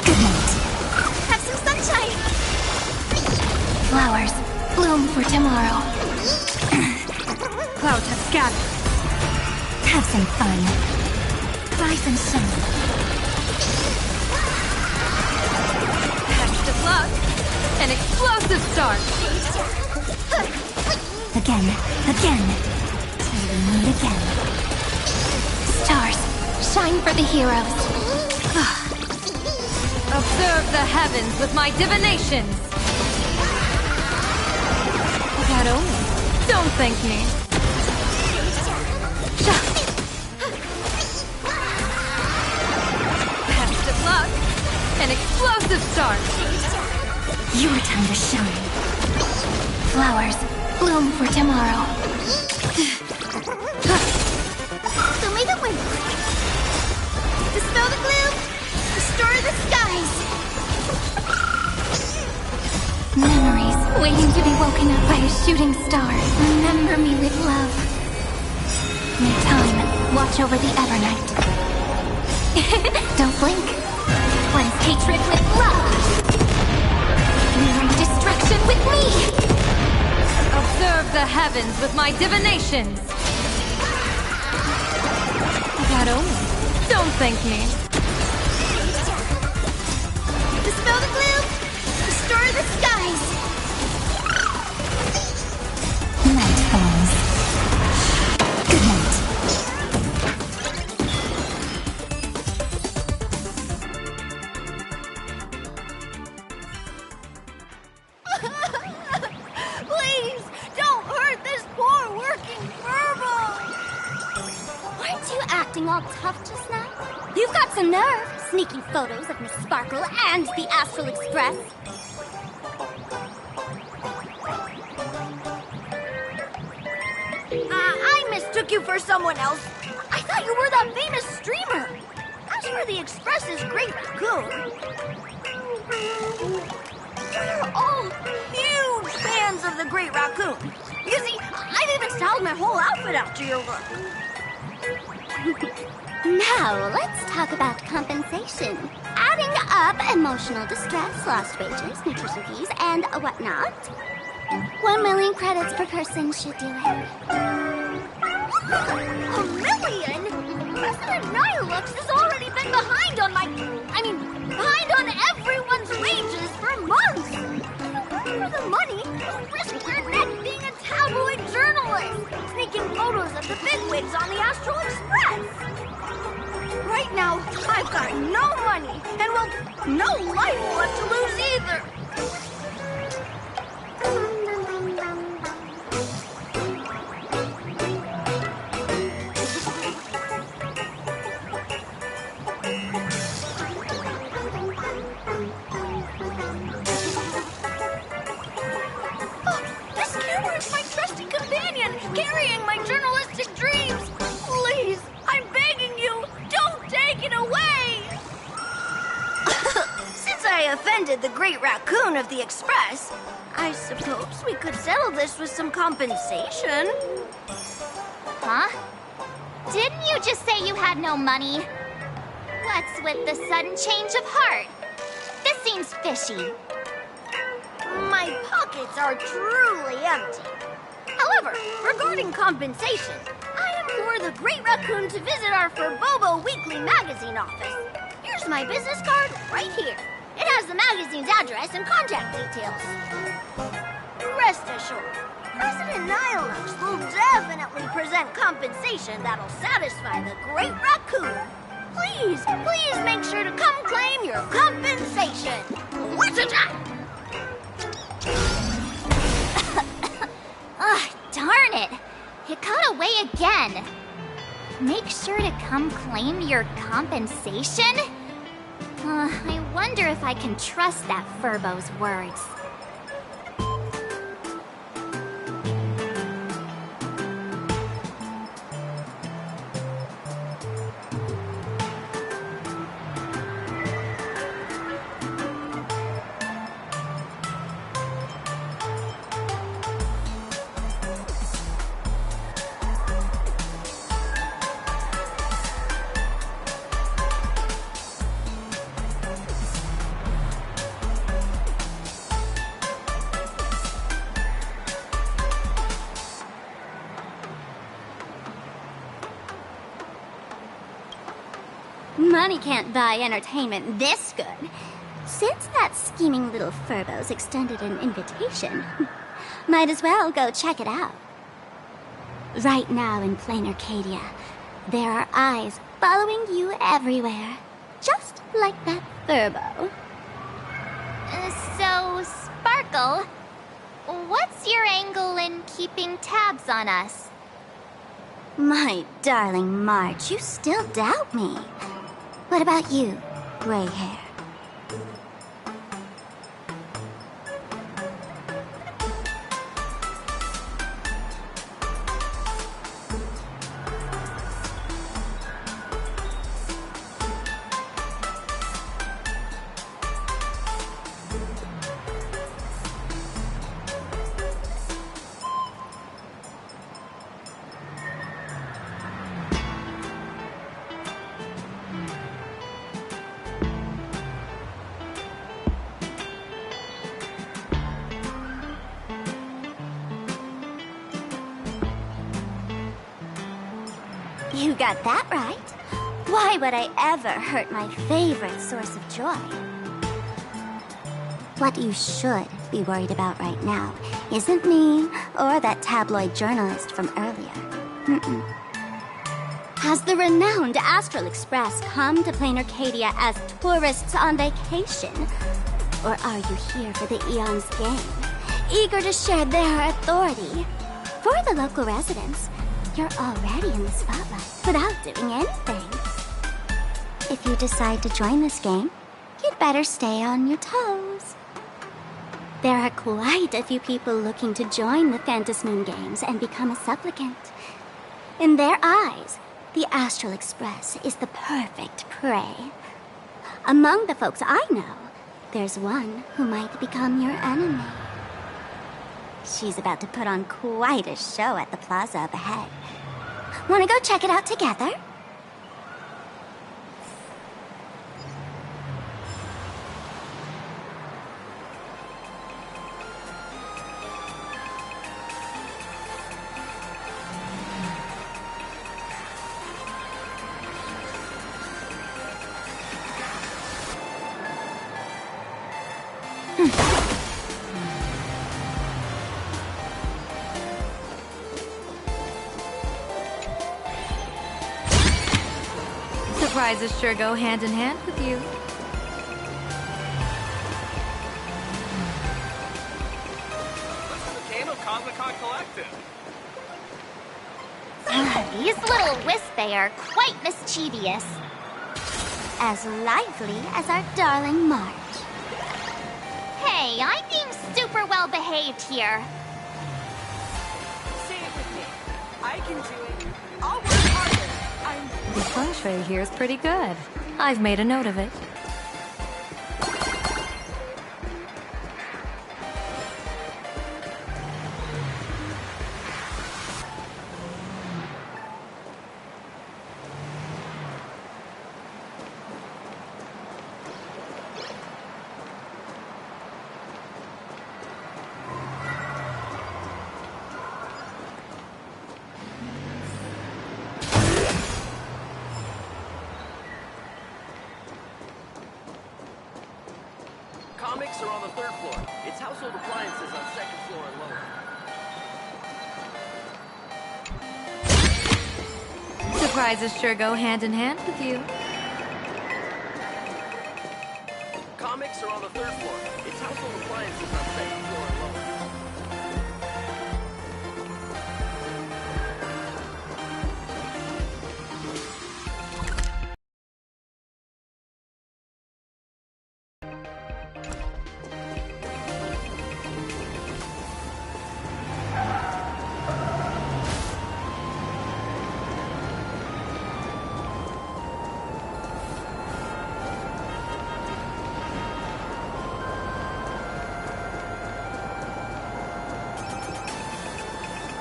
Good night. Have some sunshine! Flowers bloom for tomorrow. Clouds have scattered. Have some fun. Rise and shine. Best of luck. An explosive start. Again. Till we meet again. Stars, shine for the heroes. Observe the heavens with my divinations. That only. Don't thank me. Best of luck. An explosive start. Your time to shine. Flowers bloom for tomorrow. Show me the wind. Dispel the gloom. Restore the skies. Memories waiting to be woken up by a shooting star. Remember me with love. May time watch over the Evernight. Don't blink. Cleanse hatred with love. Rewrite destruction with me. Observe the heavens with my divinations. Don't thank me. Dispel the gloom! Restore the skies! Night falls. Good night. Please, don't hurt this poor working furbo! Aren't you acting all tough just now? You've got some nerve, sneaking photos of Miss Sparkle and the Astral Express. I mistook you for someone else. I thought you were that famous streamer. As for the Express's Great Raccoon, we're all huge fans of the Great Raccoon. You see, I've even styled my whole outfit after your look. Now, let's talk about compensation. Adding up emotional distress, lost wages, nutrition fees, and whatnot. 1 million credits per person should do it. 1 million? President Nihilux has already been behind on behind on everyone's wages for months. For the money, you risk your neck being a tabloid journalist, sneaking photos of the bigwigs on the Astral Express. Right now, I've got no money, and well, no life left to lose either. This camera is my trusty companion, carrying my journalistic dreams. Please, I'm begging you, don't take it away! Since I offended the Great Raccoon of the Express, I suppose we could settle this with some compensation. Huh? Didn't you just say you had no money? What's with the sudden change of heart? This seems fishy. My pockets are truly empty. However, regarding compensation, I implore the Great Raccoon to visit our Furbobo Weekly magazine office. Here's my business card right here. It has the magazine's address and contact details. Rest assured, President Nihilux will definitely present compensation that'll satisfy the Great Raccoon. Please, please make sure to come claim your compensation. What's it at? Darn it! It got away again. Make sure to come claim your compensation? I wonder if I can trust that Furbo's words. Money can't buy entertainment this good. Since that scheming little Furbo's extended an invitation, might as well go check it out. Right now in plain Arcadia, there are eyes following you everywhere. Just like that Furbo. So, Sparkle, what's your angle in keeping tabs on us? My darling March, you still doubt me. What about you, gray hair? You got that right. Why would I ever hurt my favorite source of joy? What you should be worried about right now isn't me or that tabloid journalist from earlier. Has the renowned Astral Express come to Plain Arcadia as tourists on vacation? Or are you here for the Eon's game, eager to share their authority? For the local residents, you're already in the spotlight without doing anything. If you decide to join this game, you'd better stay on your toes. There are quite a few people looking to join the Phantom Moon Games and become a supplicant. In their eyes, the Astral Express is the perfect prey. Among the folks I know, there's one who might become your enemy. She's about to put on quite a show at the plaza up ahead. Wanna go check it out together? Surprises sure go hand in hand with you. The game of Cosmicon Collective. These little Wispy are quite mischievous. As lively as our darling March. Hey, I'm being super well behaved here. Say it with me. I can do it. I'll work harder. The feng shui here is pretty good. I've made a note of it. Comics are on the 3rd floor. It's household appliances on 2nd floor and lower. Surprises sure go hand in hand with you. Comics are on the 3rd floor. It's household appliances on 2nd floor and lower.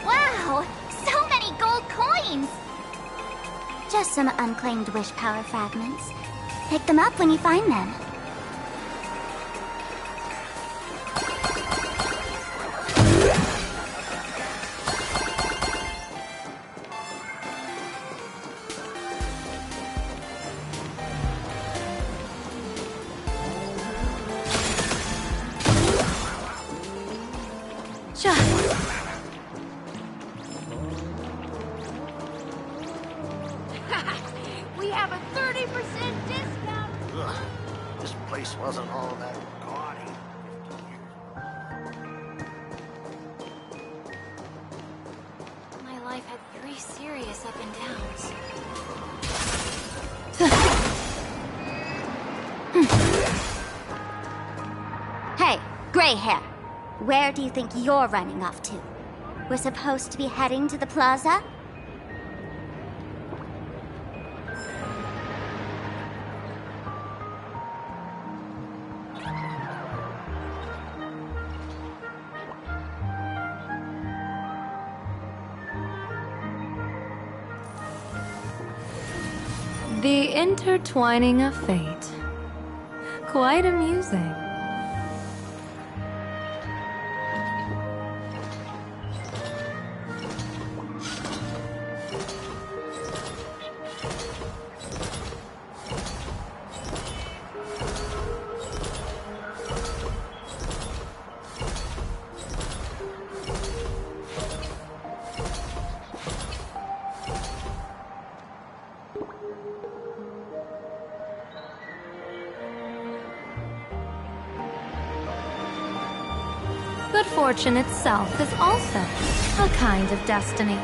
Wow, so many gold coins! Just some unclaimed wish power fragments. Pick them up when you find them. We have a 30% discount. Ugh, this place wasn't all that gaudy. My life had 3 serious up and downs. Hey, gray hair. Where do you think you're running off to? We're supposed to be heading to the plaza? The intertwining of fate. Quite amusing. Good fortune itself is also a kind of destiny.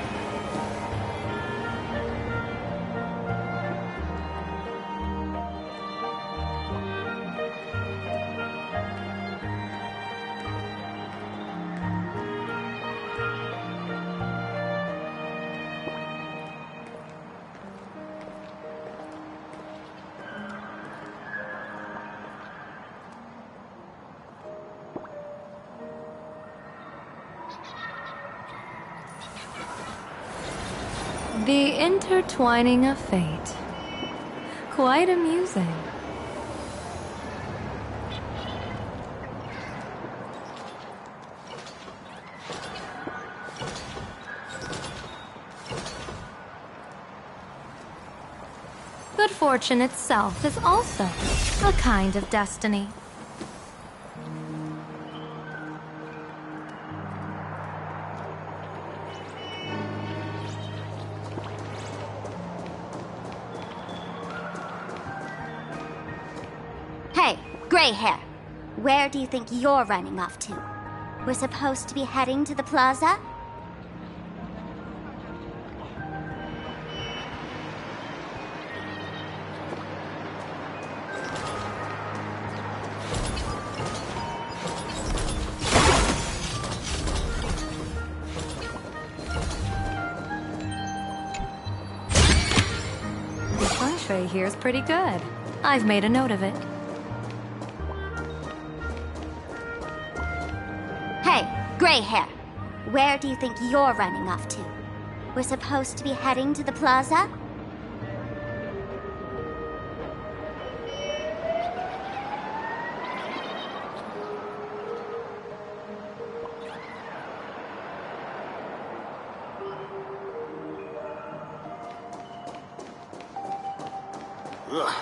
The intertwining of fate. Quite amusing. Good fortune itself is also a kind of destiny. Hey, gray hair. Where do you think you're running off to? We're supposed to be heading to the plaza? The feng shui here's pretty good. I've made a note of it. Hey, gray hair. Where do you think you're running off to? We're supposed to be heading to the plaza? Ugh,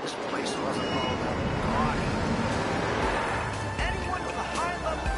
this place wasn't all that gaudy. Anyone with a high level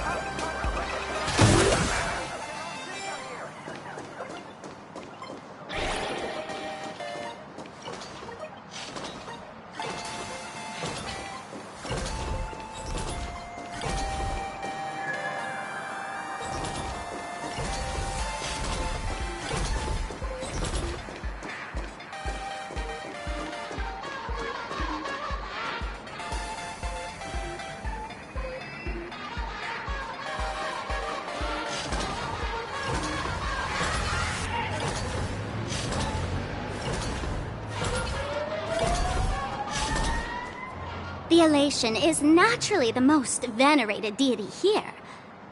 The elation is naturally the most venerated deity here.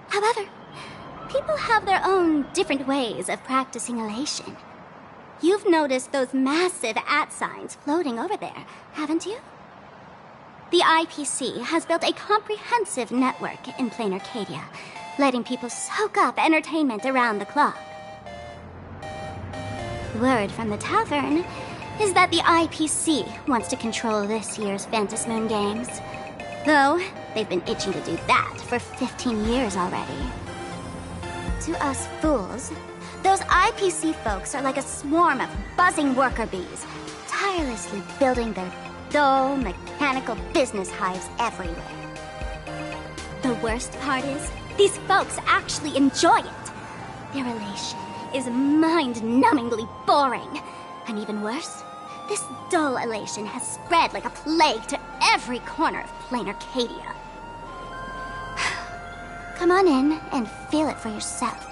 However, people have their own different ways of practicing elation. You've noticed those massive @ signs floating over there, haven't you? The IPC has built a comprehensive network in plain Arcadia, letting people soak up entertainment around the clock. Word from the tavern is that the IPC wants to control this year's Phantasmoon Games. Though, they've been itching to do that for 15 years already. To us fools, those IPC folks are like a swarm of buzzing worker bees, tirelessly building their dull, mechanical business hives everywhere. The worst part is, these folks actually enjoy it. Their elation is mind-numbingly boring. And even worse, this dull elation has spread like a plague to every corner of plain Arcadia. Come on in and feel it for yourself.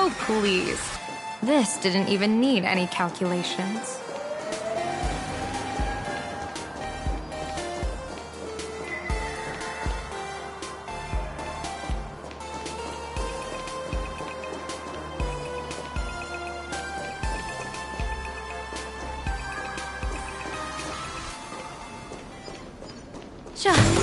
Oh, please. This didn't even need any calculations. Just...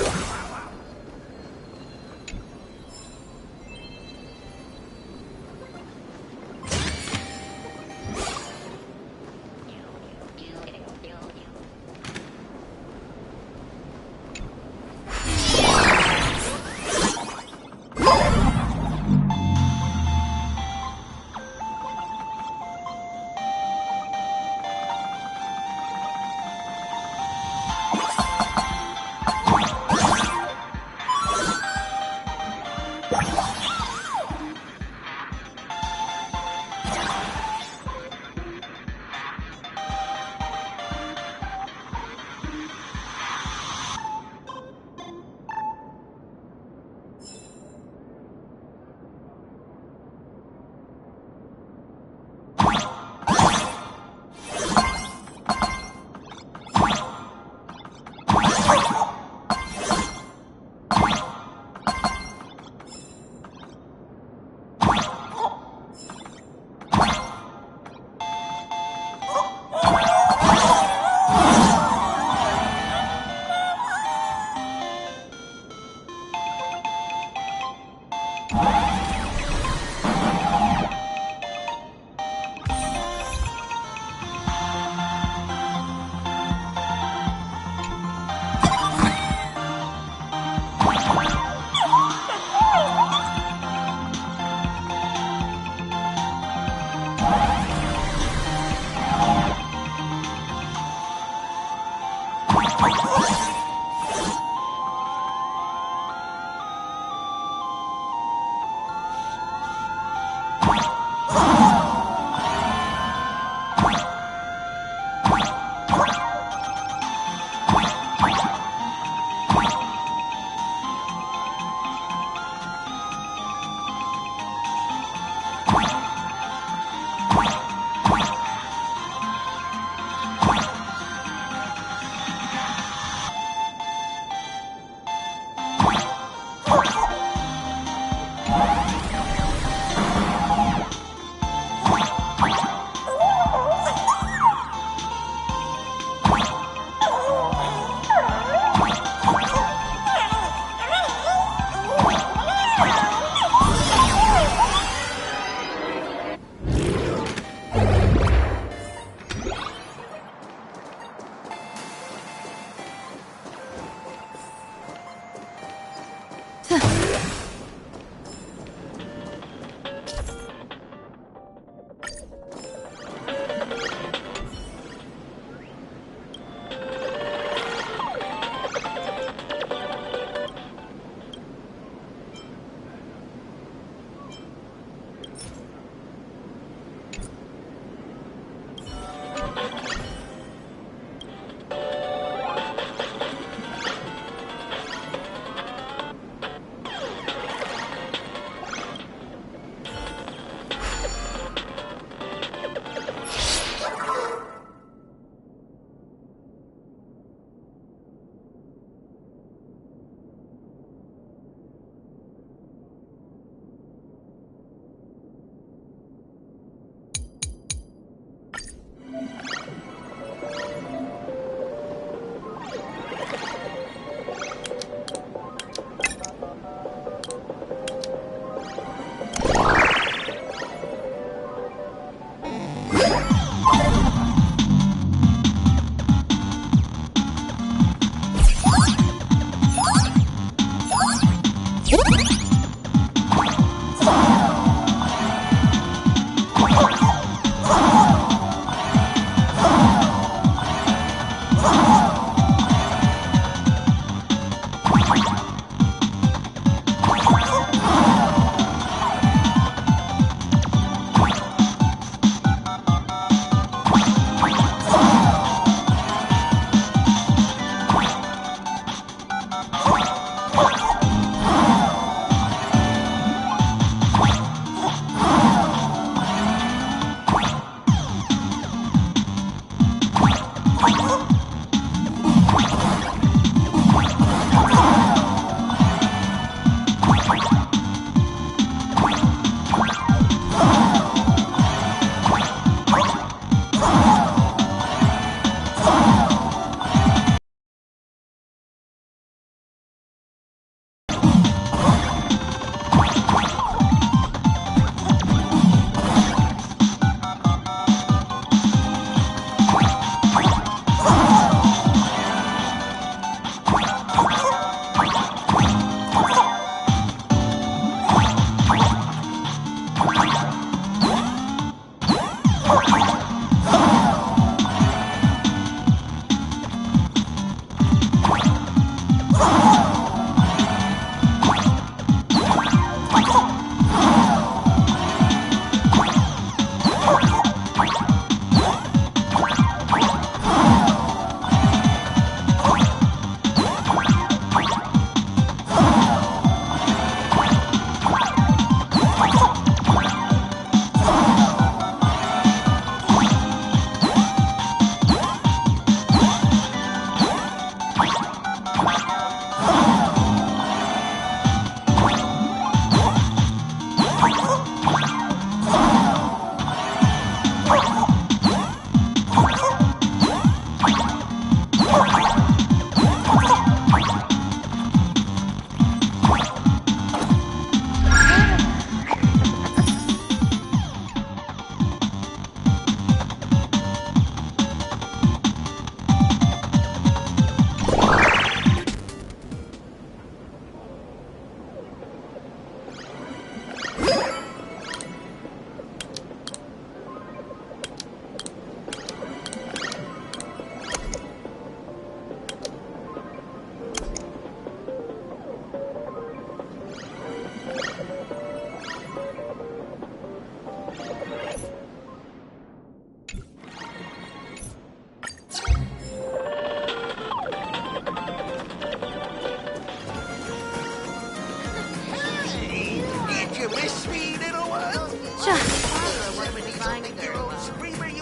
Did you miss me, little one?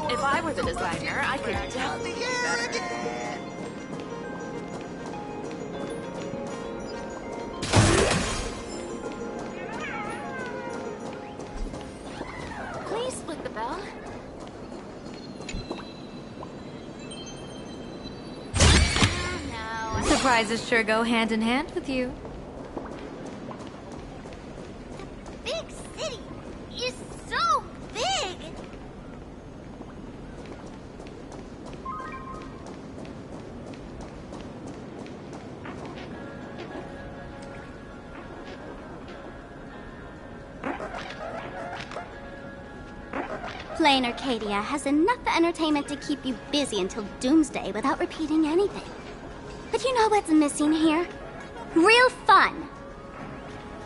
If I were the designer, I could definitely do better. Please split the bell. Surprises sure go hand in hand with you. Big city is so big! Plain Arcadia has enough entertainment to keep you busy until doomsday without repeating anything. But you know what's missing here? Real fun!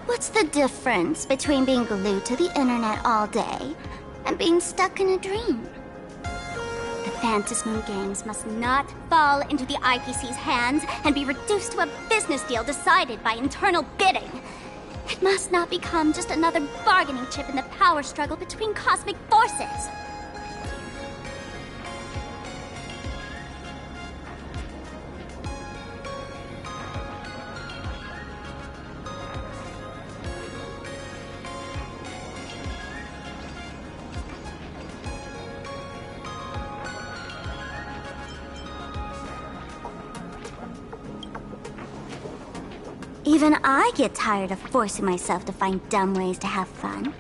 What's the difference between being glued to the internet all day and being stuck in a dream? The Phantasmoon Games must not fall into the IPC's hands and be reduced to a business deal decided by internal bidding. It must not become just another bargaining chip in the power struggle between cosmic forces. Even I get tired of forcing myself to find dumb ways to have fun.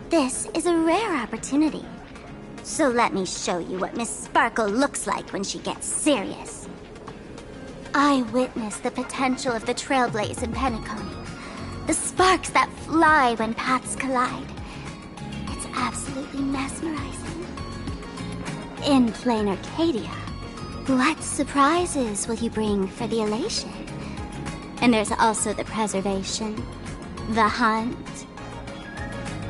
This is a rare opportunity. So let me show you what Miss Sparkle looks like when she gets serious. I witness the potential of the Trailblaze in Penacony. The sparks that fly when paths collide. It's absolutely mesmerizing. In Plain Arcadia, what surprises will you bring for the elation? And there's also the preservation, the hunt.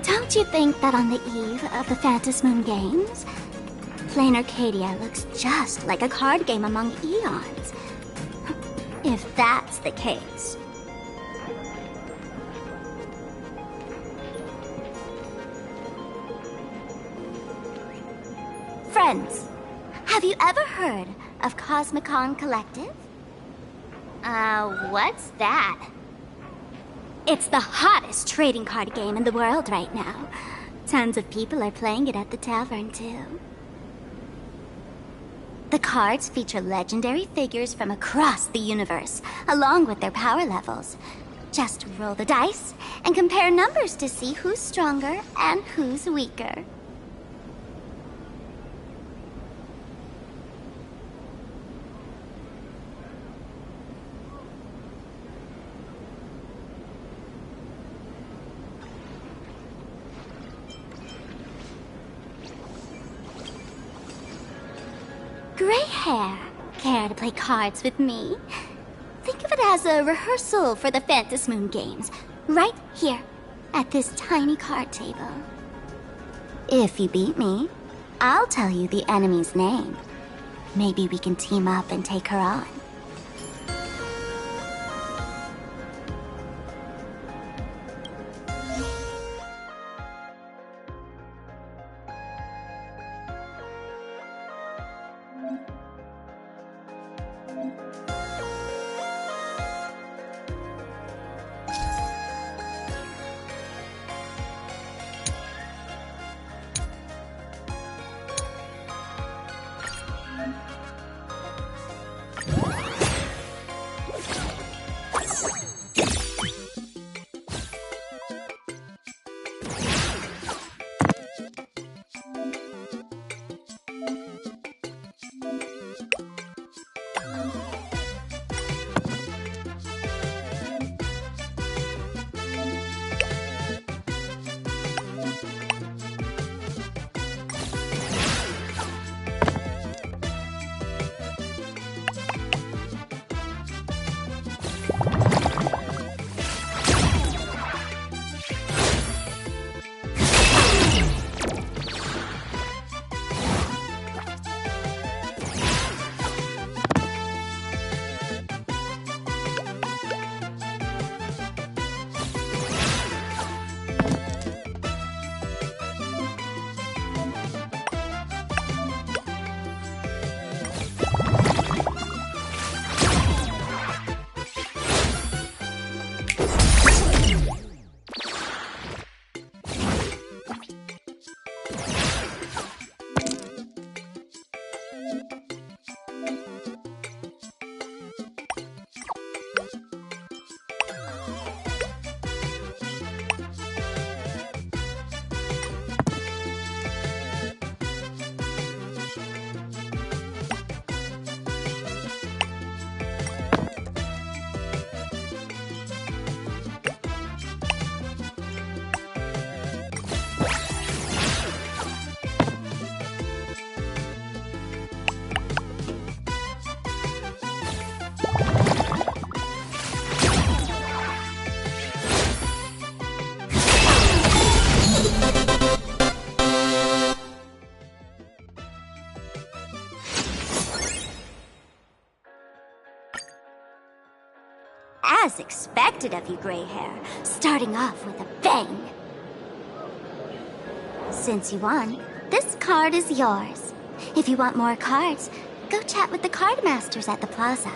Don't you think that on the eve of the Phantasmoon Games, Plain Arcadia looks just like a card game among eons? If that's the case. Friends, have you ever heard of Cosmicon Collective? What's that? It's the hottest trading card game in the world right now. Tons of people are playing it at the tavern, too. The cards feature legendary figures from across the universe, along with their power levels. Just roll the dice and compare numbers to see who's stronger and who's weaker. Gray hair. Care to play cards with me? Think of it as a rehearsal for the Phantasmoon Games, right here, at this tiny card table. If you beat me, I'll tell you the enemy's name. Maybe we can team up and take her on. expected of you, gray hair, starting off with a bang. Since you won, this card is yours. If you want more cards, go chat with the card masters at the plaza.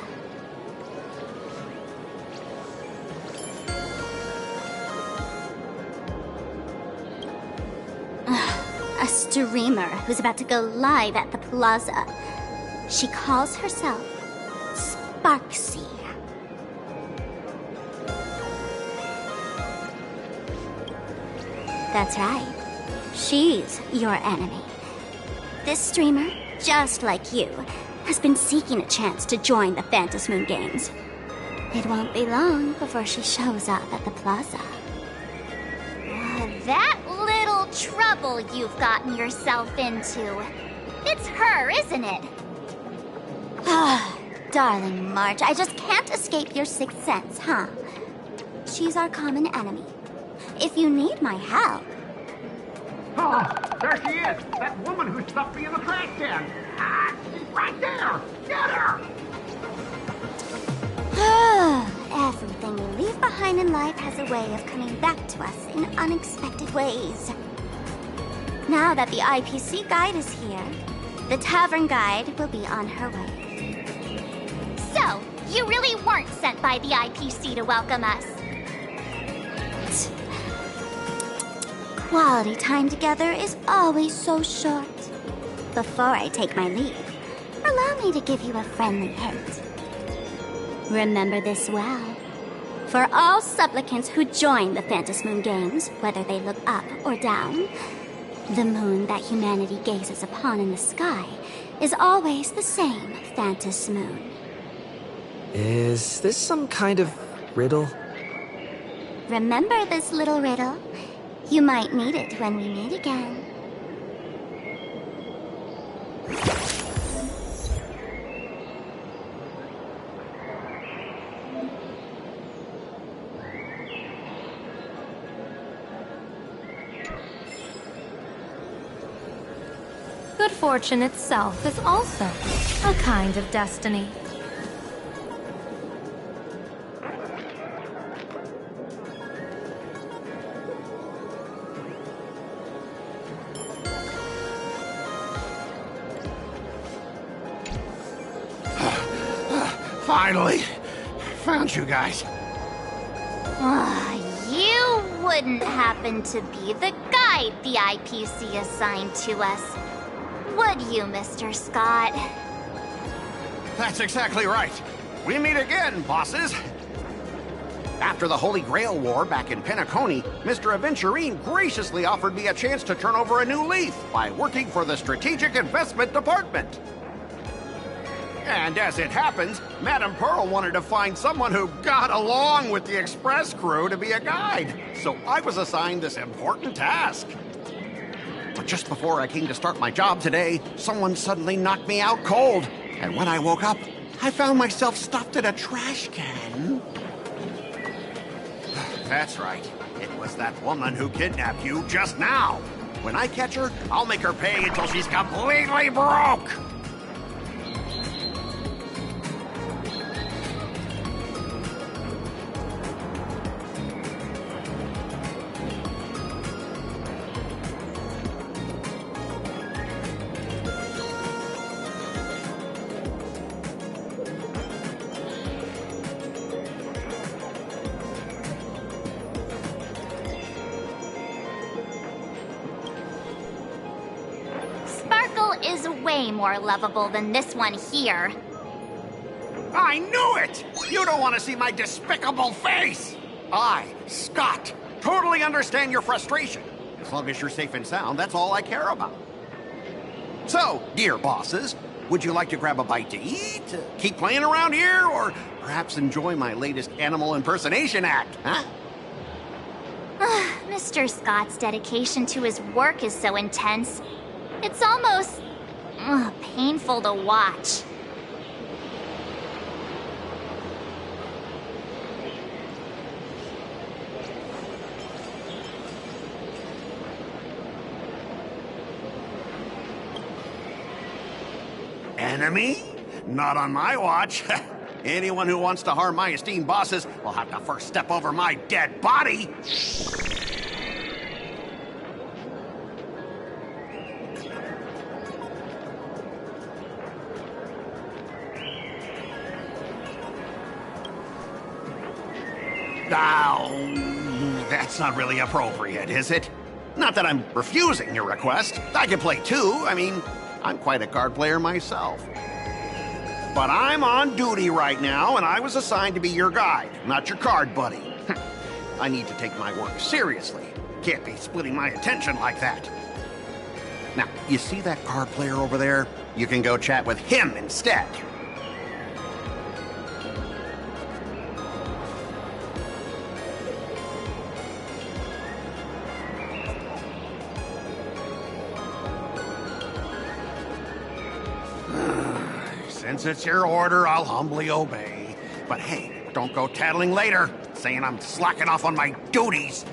A streamer who's about to go live at the plaza. She calls herself Sparksy. That's right. She's your enemy. This streamer, just like you, has been seeking a chance to join the Phantom Moon Games. It won't be long before she shows up at the plaza. That little trouble you've gotten yourself into. It's her, isn't it? Ah, darling March, I just can't escape your sixth sense, huh? She's our common enemy. If you need my help... Oh, there she is! That woman who stuffed me in the trash can! Ah, she's right there! Get her! Everything we leave behind in life has a way of coming back to us in unexpected ways. Now that the IPC guide is here, the tavern guide will be on her way. So, you really weren't sent by the IPC to welcome us. Quality time together is always so short. Before I take my leave, allow me to give you a friendly hint. Remember this well. For all supplicants who join the Phantom Moon Games, whether they look up or down, the moon that humanity gazes upon in the sky is always the same Phantom Moon. Is this some kind of riddle? Remember this little riddle? You might need it when we meet again. Good fortune itself is also a kind of destiny. Finally! Found you guys. You wouldn't happen to be the guide the IPC assigned to us, would you, Mr. Scott? That's exactly right. We meet again, bosses. After the Holy Grail War back in Penacony, Mr. Aventurine graciously offered me a chance to turn over a new leaf by working for the Strategic Investment Department. And as it happens, Madame Pearl wanted to find someone who got along with the Express crew to be a guide. So I was assigned this important task. But just before I came to start my job today, someone suddenly knocked me out cold. And when I woke up, I found myself stuffed in a trash can. That's right. It was that woman who kidnapped you just now. When I catch her, I'll make her pay until she's completely broke. Is way more lovable than this one here. I knew it! You don't want to see my despicable face! I, Scott, totally understand your frustration. As long as you're safe and sound, that's all I care about. So, dear bosses, would you like to grab a bite to eat, keep playing around here, or perhaps enjoy my latest animal impersonation act, huh? Mr. Scott's dedication to his work is so intense. It's almost painful to watch. Enemy? Not on my watch. Anyone who wants to harm my esteemed bosses will have to first step over my dead body. Now, that's not really appropriate, is it? Not that I'm refusing your request. I can play too. I mean, I'm quite a card player myself. But I'm on duty right now, and I was assigned to be your guide, not your card buddy. I need to take my work seriously. Can't be splitting my attention like that. Now, you see that card player over there? You can go chat with him instead. Since it's your order, I'll humbly obey. But hey, don't go tattling later, saying I'm slacking off on my duties.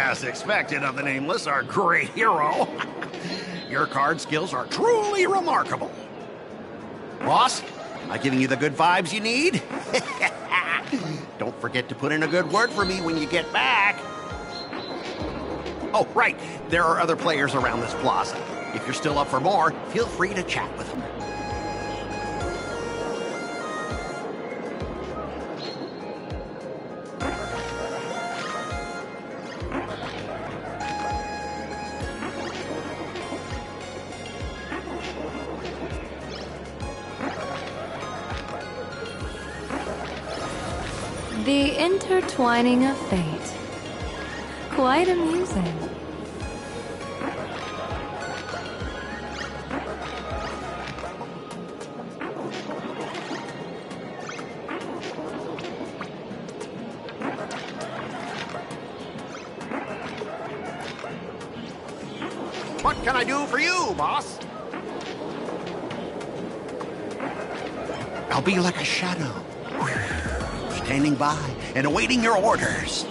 As expected of the Nameless, our great hero. Your card skills are truly remarkable. Boss, am I giving you the good vibes you need? Don't forget to put in a good word for me when you get back. Oh, right. There are other players around this plaza. If you're still up for more, feel free to chat with them. The intertwining of fate. Quite amusing. What can I do for you, boss? I'll be like a shadow, standing by and awaiting your orders.